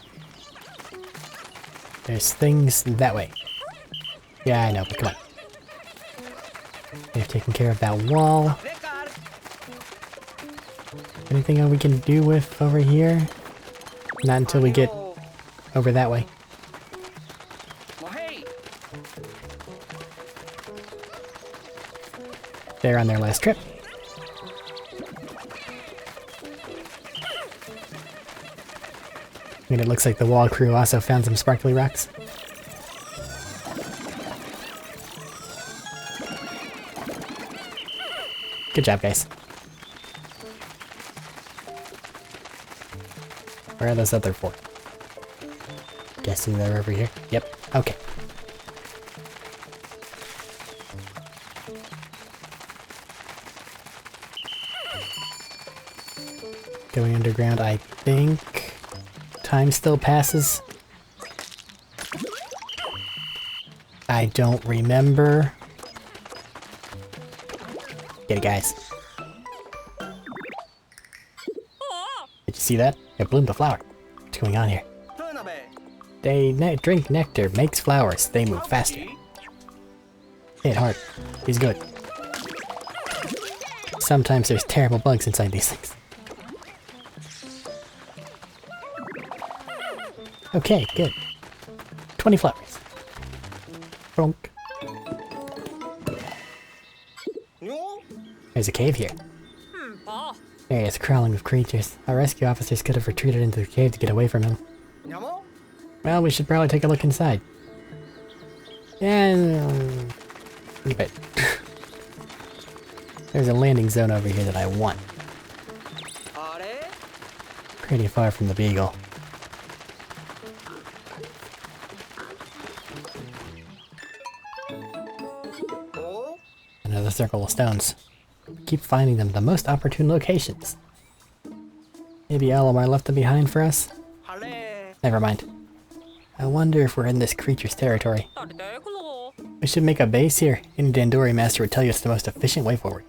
There's things that way. Yeah, I know, but come on. They've taken care of that wall. Record. Anything we can do with over here? Not until we get over that way. Mohei. They're on their last trip. And it looks like the wall crew also found some sparkly rocks. Good job, guys. Where are those other 4? Guessing they're over here. Yep. Okay. Going underground, I think. Time still passes. I don't remember. Get it, guys. Did you see that? It bloomed a flower. What's going on here? Turnabe. They drink nectar, makes flowers. They move faster. Hit hard. He's good. Sometimes there's terrible bugs inside these things. Okay, good. 20 flowers. Bonk. No. There's a cave here. 봐. Area's crawling with creatures. Our rescue officers could have retreated into the cave to get away from him. Nyamo. Well, we should probably take a look inside. Yeah, but there's a landing zone over here that I want. Arik. Pretty far from the beagle. Oh. Another circle of stones. Keep finding them, the most opportune locations. Maybe Alamar left them behind for us? Hale. Never mind. I wonder if we're in this creature's territory. 다리대 글로. We should make a base here. Any Dandori master would tell you it's the most efficient way forward.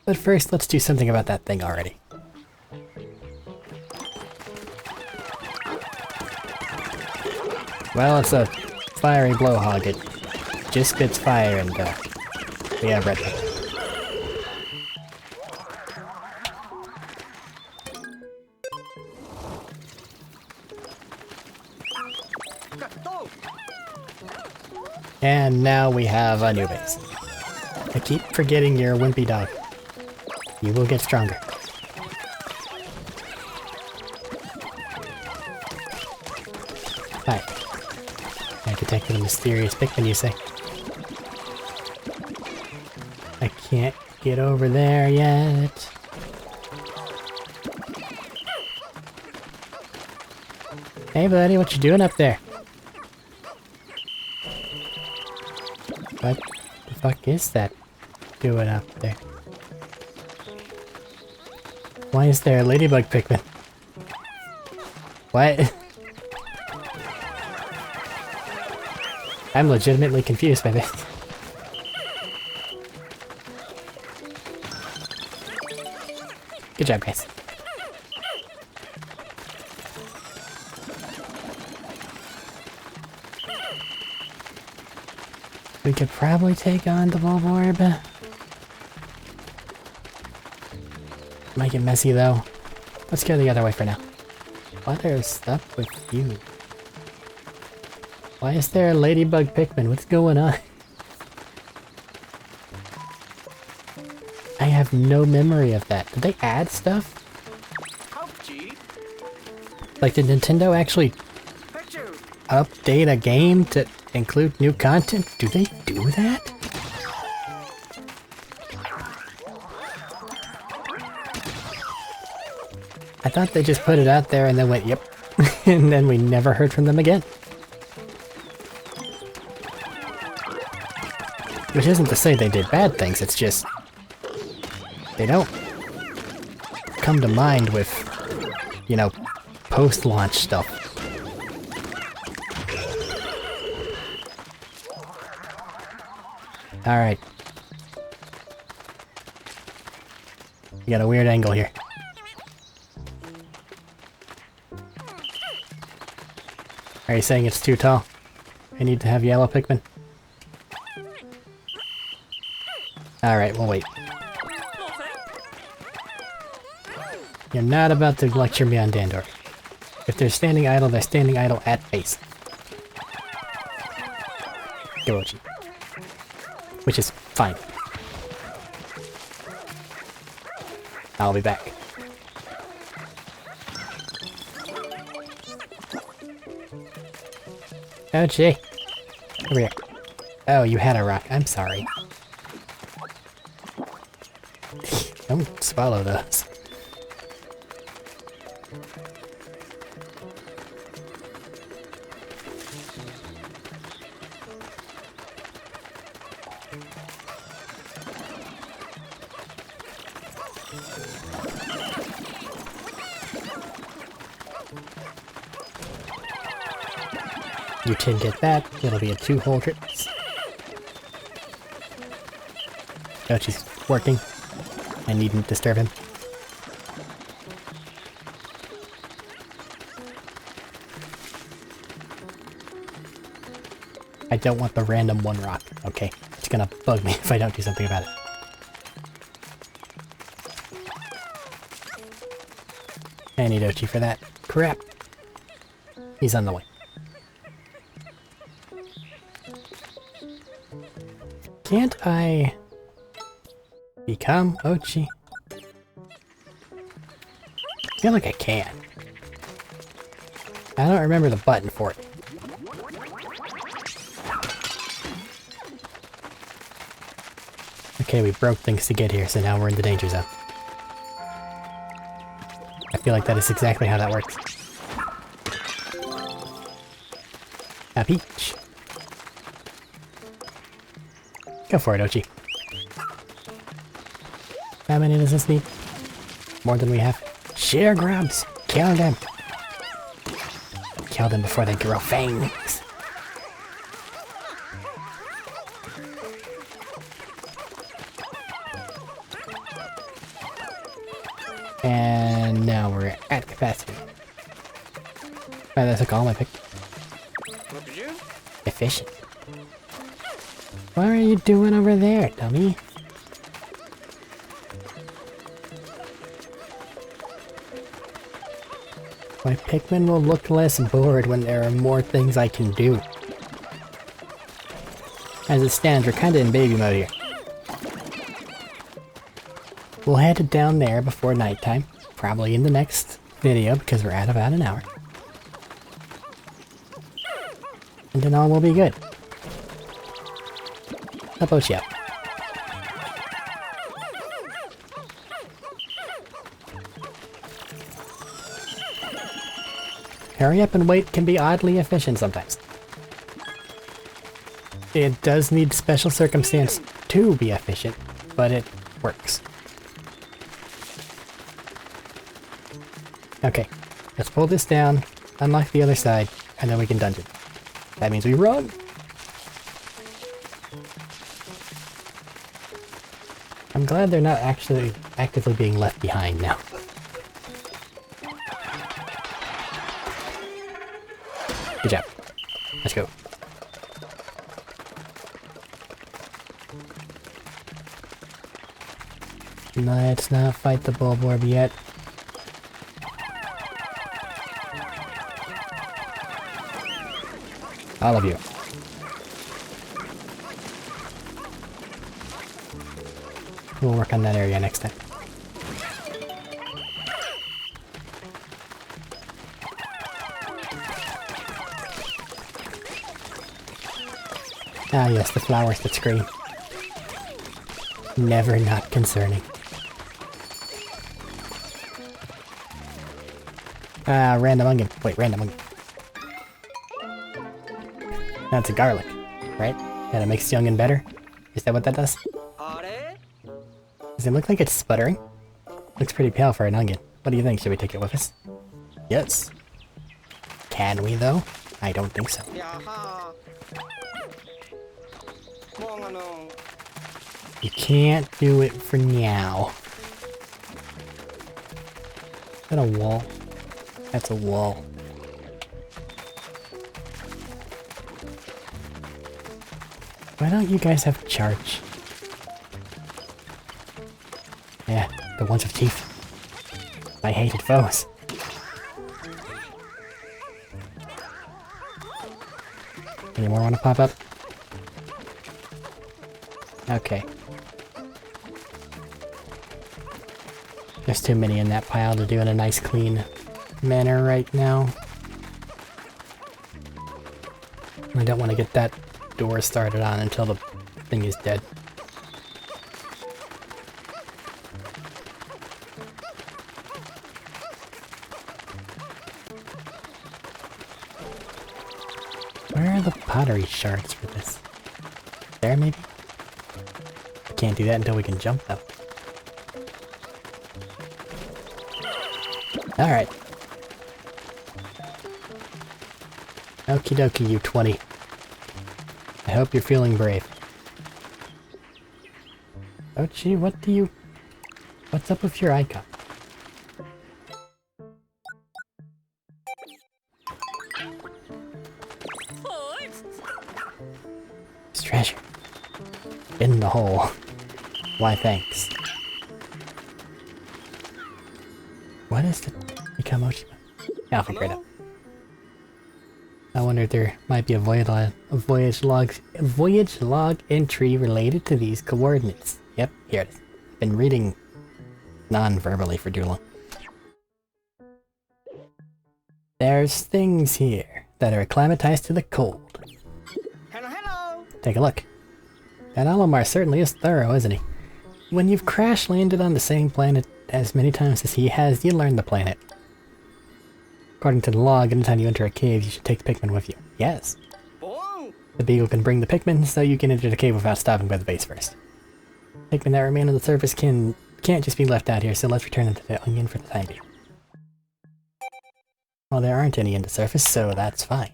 But first, let's do something about that thing already. Well, it's a fiery blowhog. It just spits fire and, we have red light. Go. And now we have a new base. I keep forgetting you're a wimpy dog. You will get stronger. Hi. I detected a mysterious Pikmin, you say? I can't get over there yet. Hey buddy, what you doing up there? What the fuck is that doing up there? Why is there a ladybug Pikmin? What? I'm legitimately confused by this. Good job, guys. We could probably take on the Bulborb. Might get messy though. Let's go the other way for now. What is up with you? Why is there a ladybug Pikmin? What's going on? I have no memory of that. Did they add stuff? Ouchie. Like, did Nintendo actually Picture. update a game to include new content? Do they do that? I thought they just put it out there and then went, yep. And then we never heard from them again. Which isn't to say they did bad things, it's just... they don't come to mind with, you know, post-launch stuff. Alright. You got a weird angle here. Are you saying it's too tall? I need to have yellow Pikmin? Alright, we'll wait. You're not about to lecture me on Dandori. If they're standing idle, they're standing idle at base. Goji. Which is fine. I'll be back. Oh, gee. Over here. Oh, you had a rock. I'm sorry. Don't swallow those. You can get that. It'll be a 2-hole trip. Oh, she's working. I needn't disturb him. I don't want the random 1 rock. Okay, gonna bug me if I don't do something about it. I need Ochi for that. Crap! He's on the way. Can't I become Ochi? I feel like I can. I don't remember the button for it. Okay, we broke things to get here, so now we're in the danger zone. I feel like that is exactly how that works. A peach. Go for it, Ochi. How many does this need? More than we have. Share grubs! Kill them! Kill them before they grow fangs! And now we're at capacity. Right, that took all my pick. What did you? Efficient. What are you doing over there, dummy? My Pikmin will look less bored when there are more things I can do. As it stands, we're kinda in baby mode here. We'll head down there before nighttime, probably in the next video because we're at about an hour. And then all will be good. Help Ochi out. Hurry up and wait can be oddly efficient sometimes. It does need special circumstance to be efficient, but it works. Okay, let's pull this down, unlock the other side, and then we can dungeon. That means we run! I'm glad they're not actually actively being left behind now. Good job. Let's go. Let's not fight the Bulborb yet. All of you. We'll work on that area next time. Ah yes, the flowers that scream. Never not concerning. Ah, random onion. Wait, random onion. That's a garlic, right? And it makes the onion better? Is that what that does? Arik? Does it look like it's sputtering? Looks pretty pale for an onion. What do you think? Should we take it with us? Yes. Can we, though? I don't think so. Yaha. You can't do it for now. Is that a wall? That's a wall. Why don't you guys have charge? Yeah, the ones with teeth. My hated foes. Any more want to pop up? Okay. There's too many in that pile to do in a nice clean manner right now. I don't want to get that door started on until the thing is dead. Where are the pottery shards for this? There, maybe? Can't do that until we can jump, though. Alright. Okie dokie, you 20. I hope you're feeling brave. Ochi, what do you... What's up with your icon? It's treasure. the hole. Why thanks. What is the Ikamoshi? I'll figure it out. I wonder if there might be a voyage log entry related to these coordinates. Yep, here it is. I've been reading non-verbally for too long. There's things here that are acclimatized to the cold. Hello, hello. Take a look. That Alomar certainly is thorough, isn't he? When you've crash-landed on the same planet as many times as he has, you learn the planet. According to the log, anytime you enter a cave, you should take the Pikmin with you. Yes. Boom. The Beagle can bring the Pikmin, so you can enter the cave without stopping by the base first. Pikmin that remain on the surface can't just be left out here, so let's return them to the onion for the time being. Well, there aren't any in the surface, so that's fine.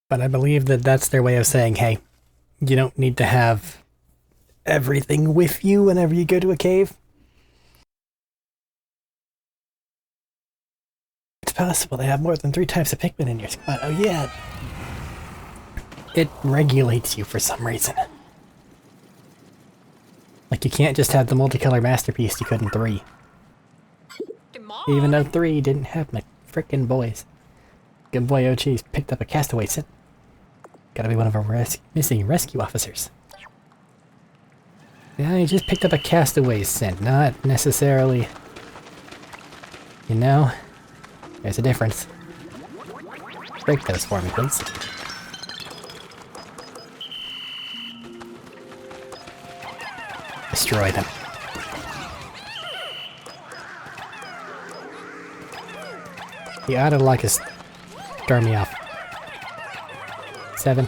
But I believe that that's their way of saying, hey, you don't need to have everything with you whenever you go to a cave. It's possible they have more than 3 types of Pikmin in your squad. Oh yeah! It regulates you for some reason. Like you can't just have the multicolor masterpiece you could in 3. Even though 3 didn't have my frickin' boys. Good boy Ochi's picked up a castaway scent. Gotta be one of our missing rescue officers. Yeah, he just picked up a castaway scent, not necessarily... You know, there's a difference. Break those for me, please. Destroy them. The auto-lock is throwing me off. 7.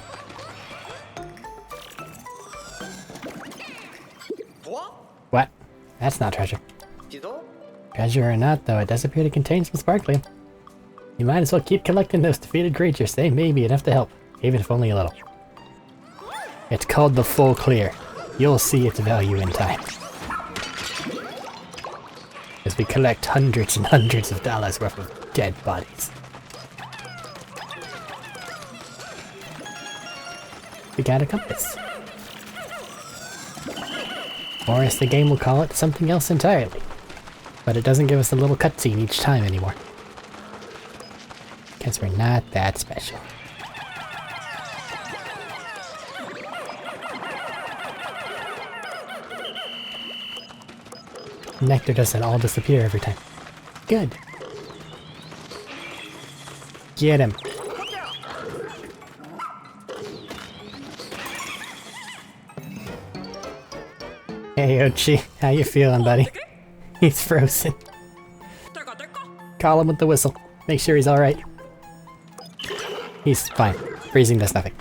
What? That's not treasure. Treasure or not, though, it does appear to contain some sparkling. You might as well keep collecting those defeated creatures. They may be enough to help, even if only a little. It's called the Full Clear. You'll see its value in time. As we collect hundreds and hundreds of dollars worth of dead bodies. We got a compass. Or as the game will call it, something else entirely. But it doesn't give us a little cutscene each time anymore. Guess we're not that special. Nectar doesn't all disappear every time. Good. Get him. Hey Ochi, how you feeling, buddy? He's frozen. Call him with the whistle. Make sure he's alright. He's fine. Freezing does nothing.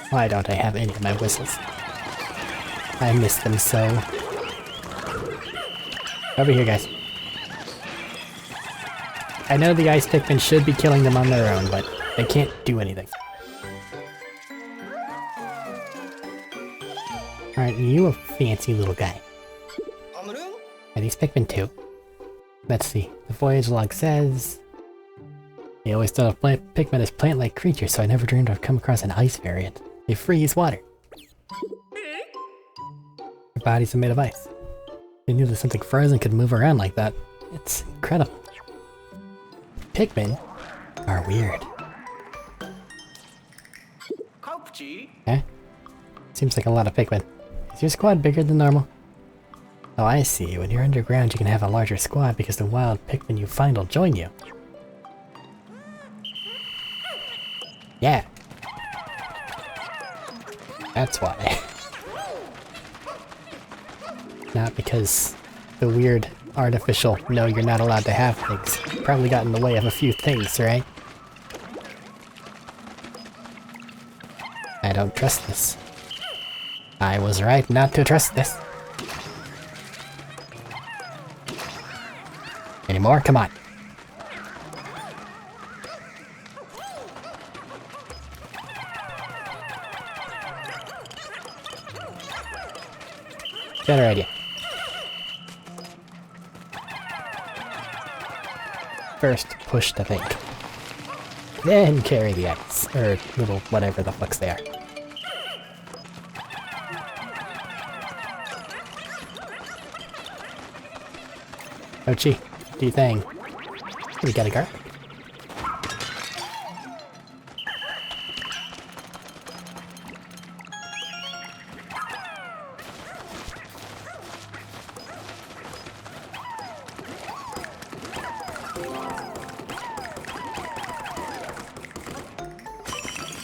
Why don't I have any of my whistles? I miss them so. Over here, guys. I know the ice Pikmin should be killing them on their own, but they can't do anything. Aren't you a fancy little guy? Are these Pikmin too? Let's see. The voyage log says... They always thought of Pikmin as plant-like creatures, so I never dreamed I'd come across an ice variant. They freeze water. Their bodies are made of ice. They knew that something frozen could move around like that. It's incredible. Pikmin are weird. Eh? Seems like a lot of Pikmin. Is your squad bigger than normal? Oh, I see. When you're underground, you can have a larger squad because the wild Pikmin you find will join you. Yeah. That's why. Not because the weird artificial no, you're not allowed to have things probably got in the way of a few things, right? I don't trust this. I was right not to trust this. Any more? Come on. Better idea. First push the thing. Then carry the ice. Or little whatever the fucks they are. Ochi, do your thing. We got a garlic.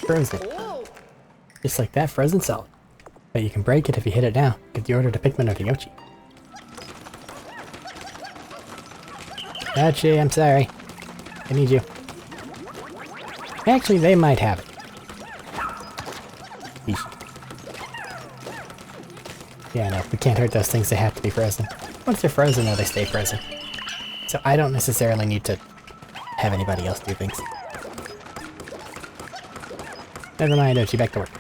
Frozen. Just like that, frozen solid. But you can break it if you hit it now. Give the order to Pikmin or to Yoshi. Yoshi, I'm sorry. I need you. Actually, they might have it. Eesh. Yeah, no, we can't hurt those things, they have to be frozen. Once they're frozen, though, they stay frozen. So I don't necessarily need to have anybody else do things. Never mind, Ochi, back to work.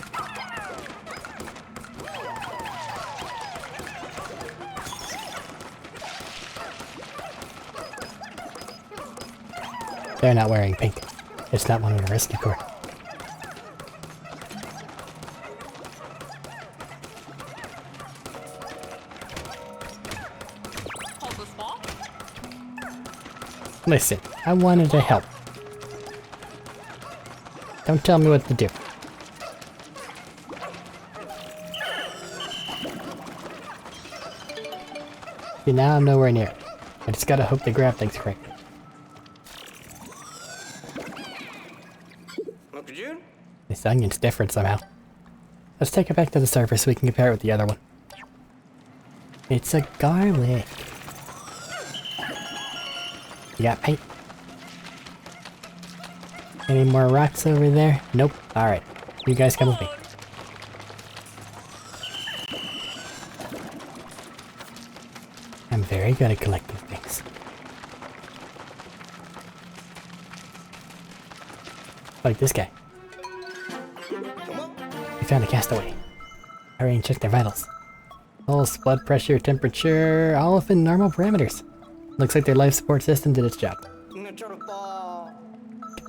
They're not wearing pink. It's not one of the rescue corps. Listen, I wanted to help. Don't tell me what to do. See, now I'm nowhere near it. I just gotta hope they grab things correctly. This onion's different somehow. Let's take it back to the surface so we can compare it with the other one. It's a garlic. You got paint? Any more rocks over there? Nope. Alright. You guys come with me. I'm very good at collecting things. Like this guy. We found a castaway. Hurry and check their vitals. Pulse, blood pressure, temperature, all within normal parameters. Looks like their life support system did its job.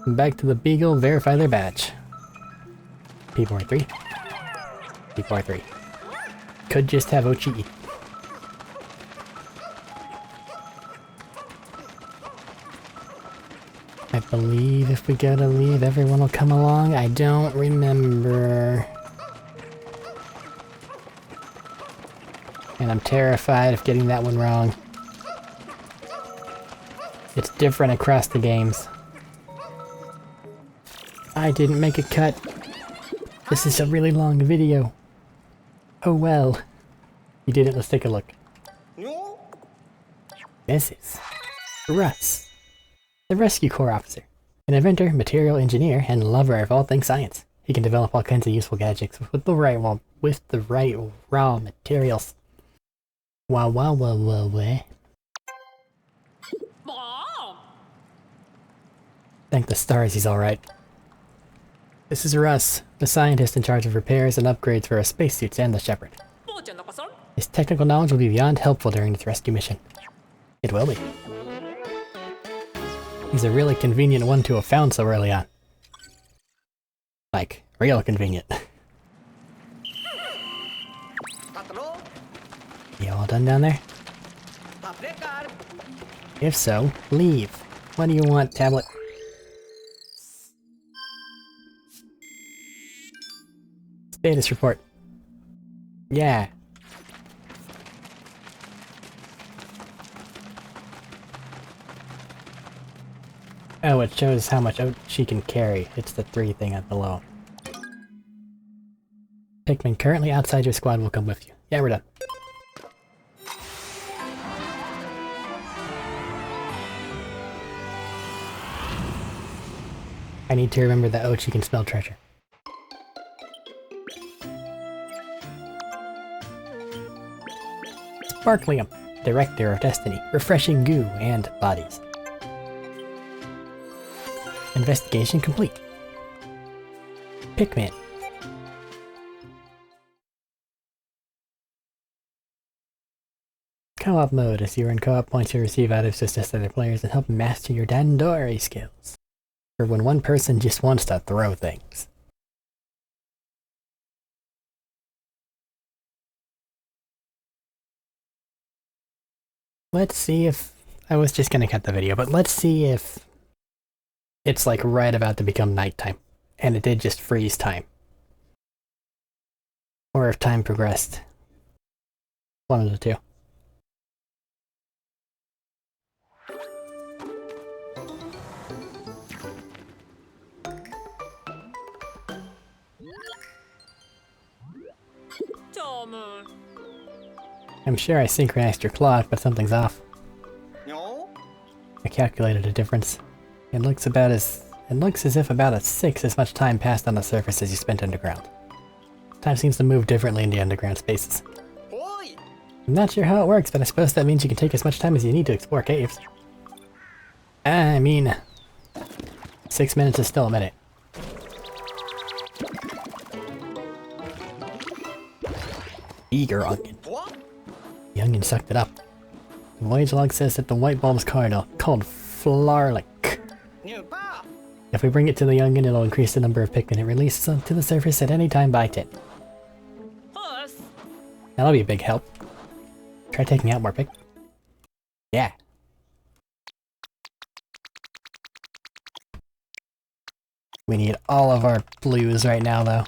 Back to the Beagle, verify their badge. P43. P43. Could just have Ochi eat. I believe if we gotta leave, everyone will come along. I don't remember. And I'm terrified of getting that one wrong. It's different across the games. I didn't make a cut. This is a really long video. Oh well. You did it, let's take a look. This is Russ, the Rescue Corps officer. An inventor, material engineer, and lover of all things science. He can develop all kinds of useful gadgets with the right raw materials. Wow, wow, wow, wow, wow. Thank the stars he's alright. This is Russ, the scientist in charge of repairs and upgrades for our spacesuits and the Shepherd. His technical knowledge will be beyond helpful during this rescue mission. It will be. He's a really convenient one to have found so early on. Like, real convenient. You all done down there? If so, leave. What do you want, tablet? Status report. Yeah. Oh, it shows how much she can carry. It's the 3 thing up below. Pikmin currently outside your squad will come with you. Yeah, we're done. I need to remember that Ochi can smell treasure. Sparklium, Director of Destiny, Refreshing Goo, and Bodies. Investigation complete. Pikmin. co-op mode. As you're in co-op, points you receive items to assist other players and help master your dandori skills. For when one person just wants to throw things. Let's see if... I was just gonna cut the video, but let's see if it's like right about to become nighttime. And it did just freeze time. Or if time progressed. One of the two. Dumb. I'm sure I synchronized your clock, but something's off. No. I calculated a difference. It looks as if about a sixth as much time passed on the surface as you spent underground. Time seems to move differently in the underground spaces. Oi. I'm not sure how it works, but I suppose that means you can take as much time as you need to explore caves. I mean, 6 minutes is still a minute. Eager onion. What? The onion sucked it up. The voyage log says that the white bulb's cardinal, called Flarlick. New pa. If we bring it to the onion, it'll increase the number of Pikmin it releases to the surface at any time by 10. Us. That'll be a big help. Try taking out more Pikmin. Yeah. We need all of our blues right now, though.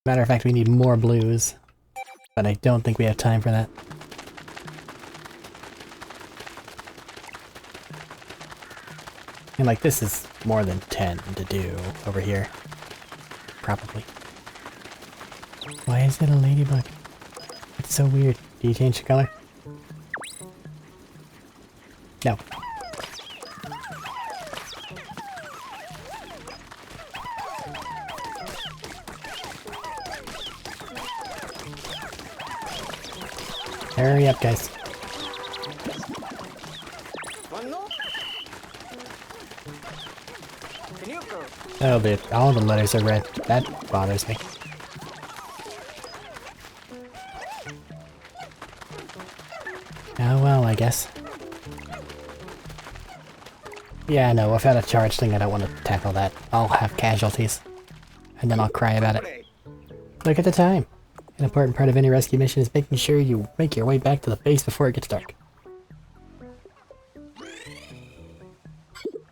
Matter of fact, we need more blues. But I don't think we have time for that. And like, this is more than 10 to do over here. Probably. Why is it a ladybug? It's so weird. Do you change the color? No. Hurry up, guys. One no. Can you go? Oh, all the letters are red. That bothers me. Oh well, I guess. Yeah, no, without a charge thing, I don't want to tackle that. I'll have casualties. And then I'll cry about it. Look at the time. An important part of any rescue mission is making sure you make your way back to the base before it gets dark.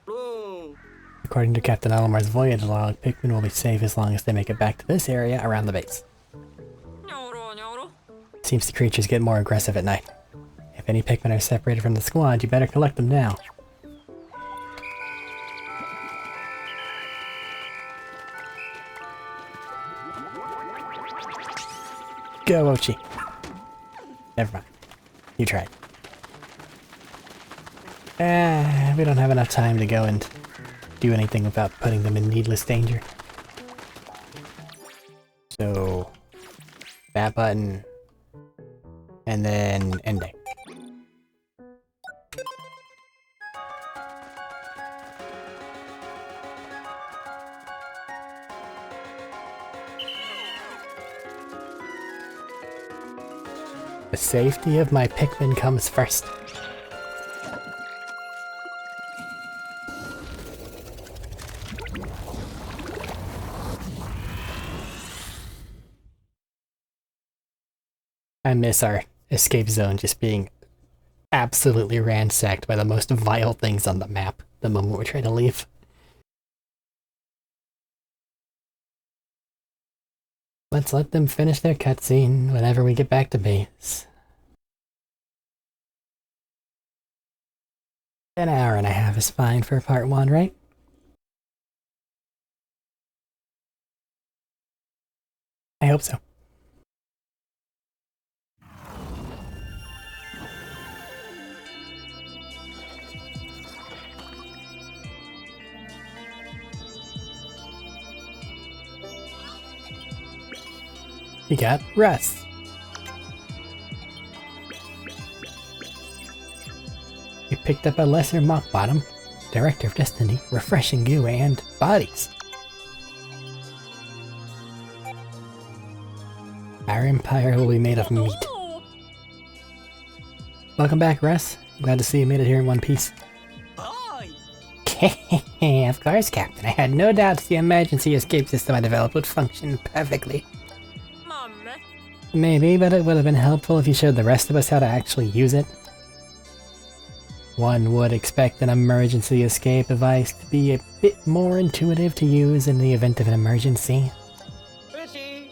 Boom. According to Captain Alamar's voyage log, Pikmin will be safe as long as they make it back to this area around the base. Nyoro, nyoro. Seems the creatures get more aggressive at night. If any Pikmin are separated from the squad, you better collect them now. Go, Ochi. Never mind. You tried. We don't have enough time to go and do anything without putting them in needless danger. So, that button, and then ending. The safety of my Pikmin comes first. I miss our escape zone just being absolutely ransacked by the most vile things on the map the moment we try to leave. Let's let them finish their cutscene whenever we get back to base. An hour and a half is fine for part 1, right? I hope so. You got Russ. You picked up a lesser mock bottom, Director of Destiny, refreshing goo, and bodies. Our empire will be made of meat. Welcome back, Russ. Glad to see you made it here in one piece. Boy! Of course, Captain. I had no doubts the emergency escape system I developed would function perfectly. Mamme. Maybe, but it would have been helpful if you showed the rest of us how to actually use it. One would expect an emergency escape device to be a bit more intuitive to use in the event of an emergency. Fishy!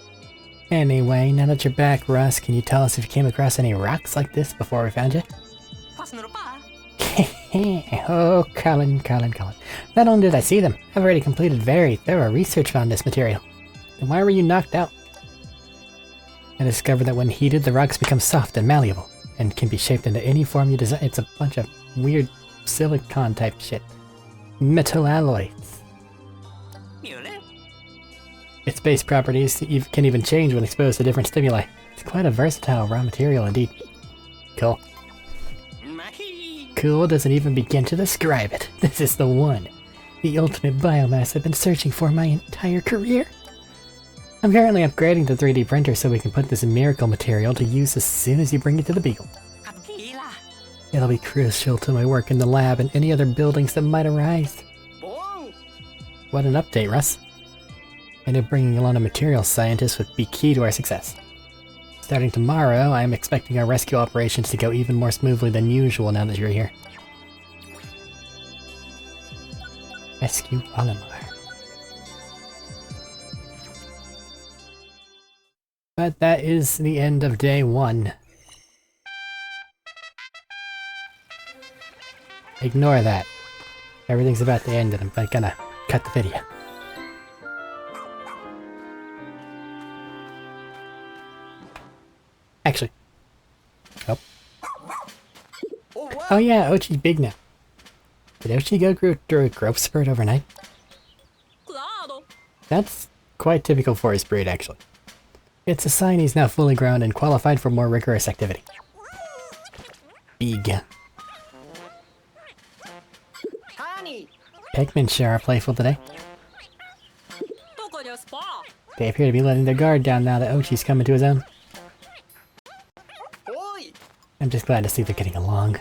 Anyway, now that you're back, Russ, can you tell us if you came across any rocks like this before we found you? Oh, Colin. Not only did I see them, I've already completed very thorough research on this material. Then why were you knocked out? I discovered that when heated, the rocks become soft and malleable, and can be shaped into any form you desire. It's a bunch of weird silicon type shit. Metal alloys. Its base properties can even change when exposed to different stimuli. It's quite a versatile raw material indeed. Cool. Cool doesn't even begin to describe it. This is the one. The ultimate biomass I've been searching for my entire career. I'm currently upgrading the 3D printer so we can put this miracle material to use as soon as you bring it to the Beagle. It'll be crucial to my work in the lab and any other buildings that might arise. Boom! What an update, Russ. I know bringing along a materials scientist would be key to our success. Starting tomorrow, I'm expecting our rescue operations to go even more smoothly than usual now that you're here. Rescue Olimar. But that is the end of day 1. Ignore that. Everything's about to end and I'm gonna cut the video. Actually. Oh. Oh yeah, Ochi's big now. Did Ochi go through a growth spurt overnight? Claro. That's quite typical for his breed, actually. It's a sign he's now fully grown and qualified for more rigorous activity. Big. Honey! Pikmin sure are playful today. どこですか? They appear to be letting their guard down now that Ochi's coming to his own. Boy! I'm just glad to see they're getting along. で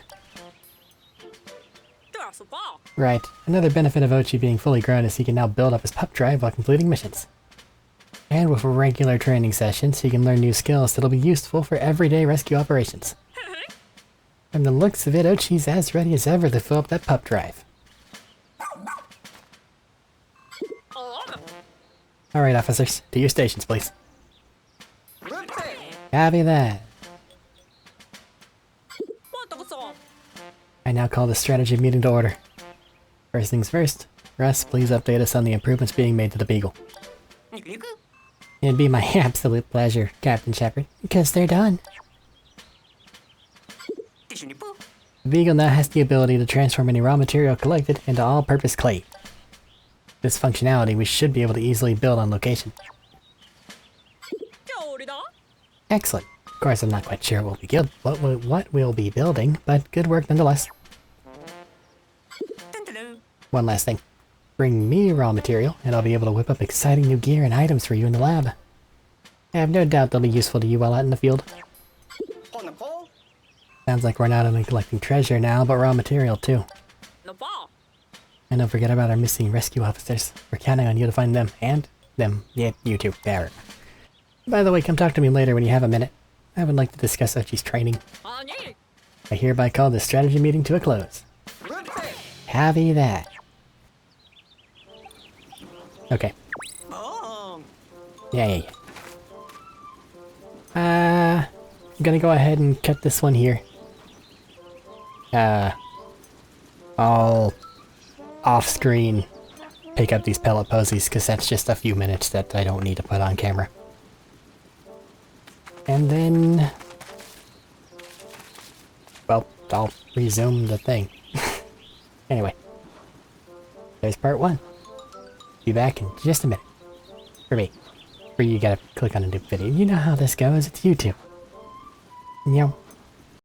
すか? Right. Another benefit of Ochi being fully grown is he can now build up his pup drive while completing missions. And with regular training sessions, he can learn new skills that'll be useful for everyday rescue operations. From the looks of it, Ochi's as ready as ever to fill up that pup drive. Alright, officers, to your stations, please. Copy that. またこそ. I now call the strategy meeting to order. First things first, Russ, please update us on the improvements being made to the Beagle. It'd be my absolute pleasure, Captain Shepard, because they're done. The Beagle now has the ability to transform any raw material collected into all-purpose clay. This functionality we should be able to easily build on location. 料理だ? Excellent. Of course, I'm not quite sure what we'll be building, but good work nonetheless. One last thing. Bring me raw material, and I'll be able to whip up exciting new gear and items for you in the lab. I have no doubt they'll be useful to you while out in the field. Sounds like we're not only collecting treasure now, but raw material too. のば? And don't forget about our missing rescue officers. We're counting on you to find them, and them. Yeah, you too. There. By the way, come talk to me later when you have a minute. I would like to discuss Ochi's training. 何? I hereby call this strategy meeting to a close. Copy that. Okay. Yeah. I'm gonna go ahead and cut this one here. I'll off-screen pick up these pellet posies because that's just a few minutes that I don't need to put on camera. And then... well, I'll resume the thing. Anyway. There's part 1. Be back in just a minute. For me. For you gotta click on a new video. You know how this goes, it's YouTube. Meow.